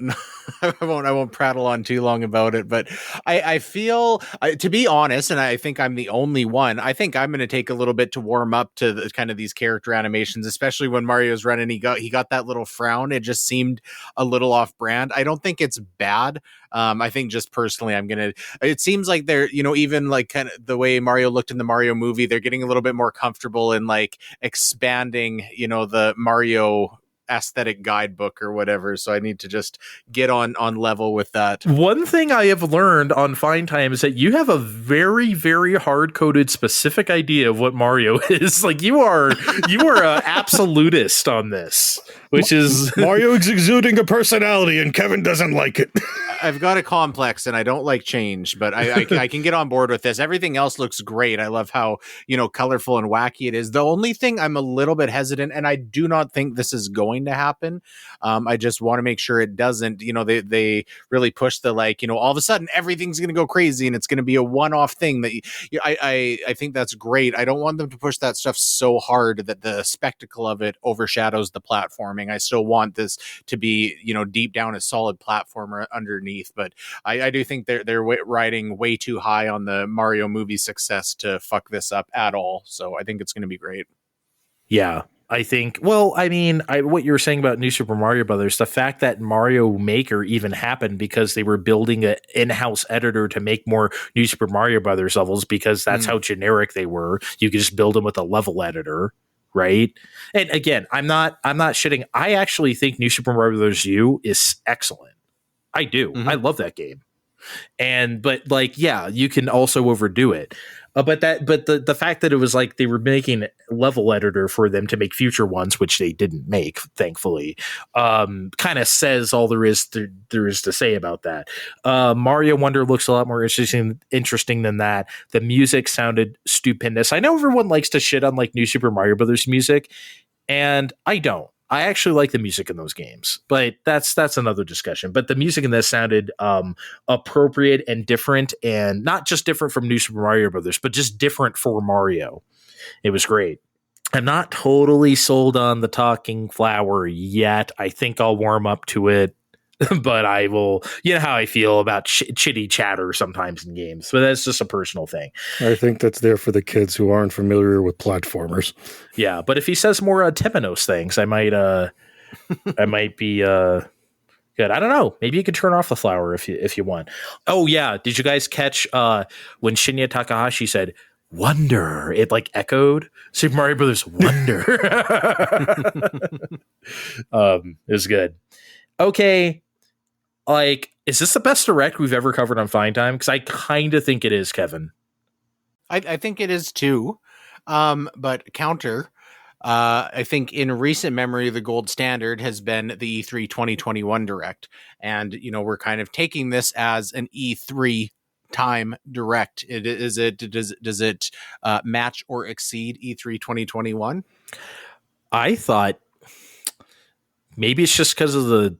I won't prattle on too long about it, but I feel, to be honest, and I think I'm the only one, I think I'm going to take a little bit to warm up to the kind of these character animations, especially when Mario's running. He got that little frown. It just seemed a little off brand. I don't think it's bad. I think just personally, it seems like they're, you know, even like kind of the way Mario looked in the Mario movie, they're getting a little bit more comfortable in like expanding, you know, the Mario aesthetic guidebook or whatever, so I need to just get on level with that. One thing I have learned on Fine Time is that you have a very, very hard-coded specific idea of what Mario is. Like, you are an absolutist on this, which is Mario is exuding a personality and Kevin doesn't like it. I've got a complex and I don't like change, but I can get on board with this. Everything else looks great. I love how, you know, colorful and wacky it is. The only thing I'm a little bit hesitant, and I do not think this is going to happen. I just want to make sure it doesn't. You know, they really push the, like, you know, all of a sudden everything's going to go crazy and it's going to be a one-off thing that I think that's great. I don't want them to push that stuff so hard that the spectacle of it overshadows the platforming. I still want this to be, you know, deep down a solid platformer underneath. But I do think they're riding way too high on the Mario movie success to fuck this up at all. So I think it's going to be great. Yeah. I think, well, I mean, what you were saying about New Super Mario Brothers, the fact that Mario Maker even happened because they were building an in-house editor to make more New Super Mario Brothers levels, because that's how generic they were. You could just build them with a level editor, right? And again, I'm not shitting. I actually think New Super Mario Brothers U is excellent. I do. I love that game. But like, yeah, you can also overdo it. But the fact that it was like they were making level editor for them to make future ones, which they didn't make, thankfully, kind of says all there is to say about that. Mario Wonder looks a lot more interesting than that. The music sounded stupendous. I know everyone likes to shit on like New Super Mario Brothers music, and I don't. I actually like the music in those games, but that's another discussion. But the music in this sounded appropriate and different, and not just different from New Super Mario Brothers, but just different for Mario. It was great. I'm not totally sold on the talking flower yet. I think I'll warm up to it, but I will. You know how I feel about chitty chatter sometimes in games, but that's just a personal thing. I think that's there for the kids who aren't familiar with platformers. Yeah, but if he says more Temenos things, I might be good. I don't know. Maybe you could turn off the flower if you want. Oh yeah, did you guys catch when Shinya Takahashi said "Wonder"? It like echoed Super Mario Brothers Wonder. It was good. Okay. Like, is this the best direct we've ever covered on Fine Time? Because I kind of think it is, Kevin. I think it is too. But counter, I think in recent memory, the gold standard has been the E3 2021 direct. And, you know, we're kind of taking this as an E3 time direct. Does it match or exceed E3 2021? I thought maybe it's just because of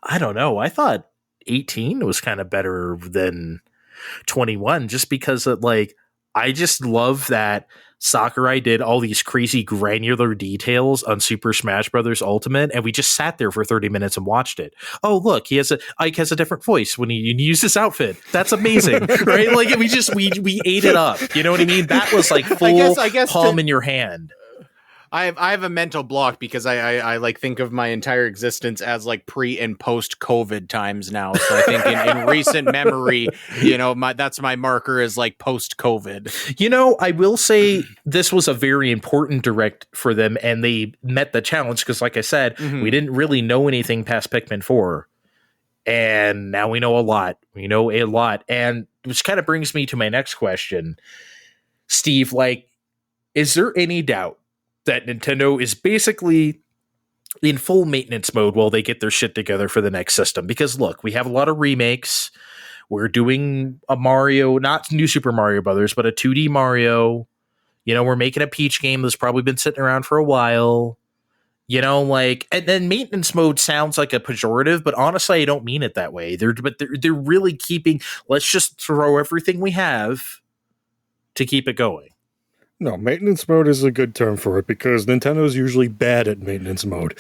I don't know. I thought 18 was kind of better than 21, just because of, like, I just love that Sakurai did all these crazy granular details on Super Smash Brothers Ultimate, and we just sat there for 30 minutes and watched it. Oh, look, Ike has a different voice when he used this outfit. That's amazing, right? Like, we ate it up. You know what I mean? That was like full palm in your hand. I have a mental block because I like think of my entire existence as like pre and post COVID times now. So I think in recent memory, that's my marker is like post COVID. I will say this was a very important direct for them, and they met the challenge because, like I said, we didn't really know anything past Pikmin 4. And now we know a lot. We know a lot. And which kind of brings me to my next question. Steve, is there any doubt that Nintendo is basically in full maintenance mode while they get their shit together for the next system? Because look, we have a lot of remakes. We're doing a Mario, not New Super Mario Brothers, but a 2D Mario. We're making a Peach game that's probably been sitting around for a while. And then maintenance mode sounds like a pejorative, but honestly, I don't mean it that way. They're really keeping, let's just throw everything we have to keep it going. No, maintenance mode is a good term for it because Nintendo's usually bad at maintenance mode.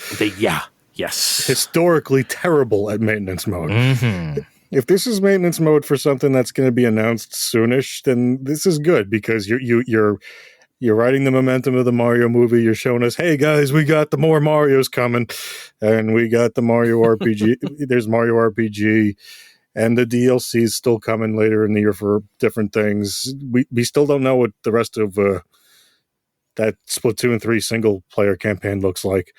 Yes. Historically terrible at maintenance mode. Mm-hmm. If this is maintenance mode for something that's going to be announced soonish, then this is good because you're riding the momentum of the Mario movie. You're showing us, hey guys, we got the more Marios coming, and we got the Mario RPG. There's Mario RPG. And the DLC is still coming later in the year for different things. We still don't know what the rest of that Splatoon 3 single player campaign looks like.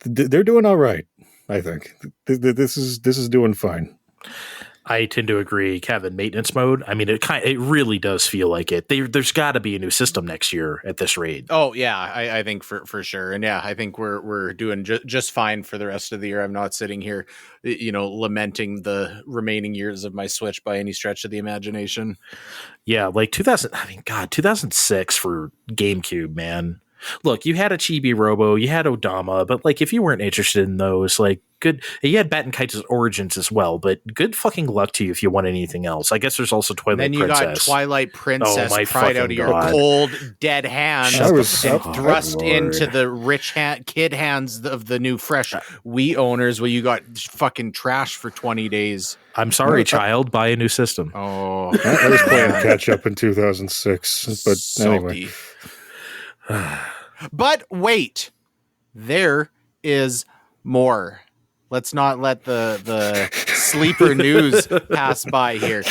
They're doing all right, I think. This is doing fine. I tend to agree, Kevin. Maintenance mode. I mean, it really does feel like it. There's got to be a new system next year at this rate. Oh yeah, I think for sure, and yeah, I think we're doing just fine for the rest of the year. I'm not sitting here, lamenting the remaining years of my Switch by any stretch of the imagination. Yeah, 2006 for GameCube, man. Look, you had a Chibi Robo, you had Odama, but if you weren't interested in those, good. You had Batten Kite's Origins as well, but good fucking luck to you if you want anything else. I guess there's also Twilight Princess. Then you got Twilight Princess pried out of your God. cold, dead hands and thrust into the rich kid hands of the new fresh Wii owners where you got fucking trash for 20 days. I'm sorry, child. Buy a new system. Oh, I was playing catch up in 2006, but salty. Anyway. But wait, there is more. Let's not let the sleeper news pass by here.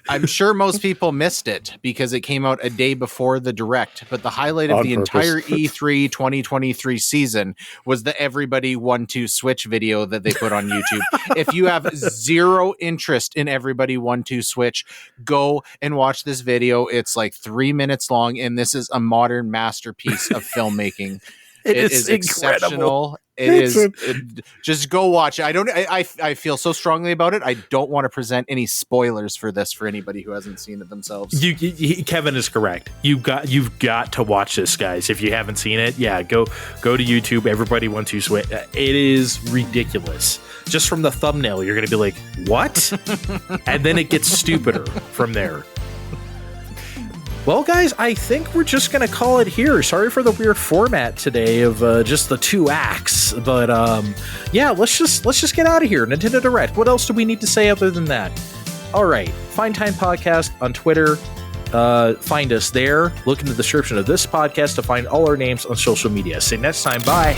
I'm sure most people missed it because it came out a day before the Direct, but the highlight of the entire E3 2023 season was the Everybody 1-2 Switch video that they put on YouTube. If you have zero interest in Everybody 1-2 Switch, go and watch this video. It's 3 minutes long, and this is a modern masterpiece of filmmaking. It is exceptional. Just go watch it. I feel so strongly about it. I don't want to present any spoilers for this for anybody who hasn't seen it themselves. Kevin is correct. You've got to watch this, guys. If you haven't seen it, go to YouTube. Everybody 1-2 Switch. It is ridiculous. Just from the thumbnail, you're going to be like, what? And then it gets stupider from there. Well, guys, I think we're just going to call it here. Sorry for the weird format today of just the 2 acts. But, let's just get out of here. Nintendo Direct. What else do we need to say other than that? All right. Fine Time Podcast on Twitter. Find us there. Look in the description of this podcast to find all our names on social media. See you next time. Bye.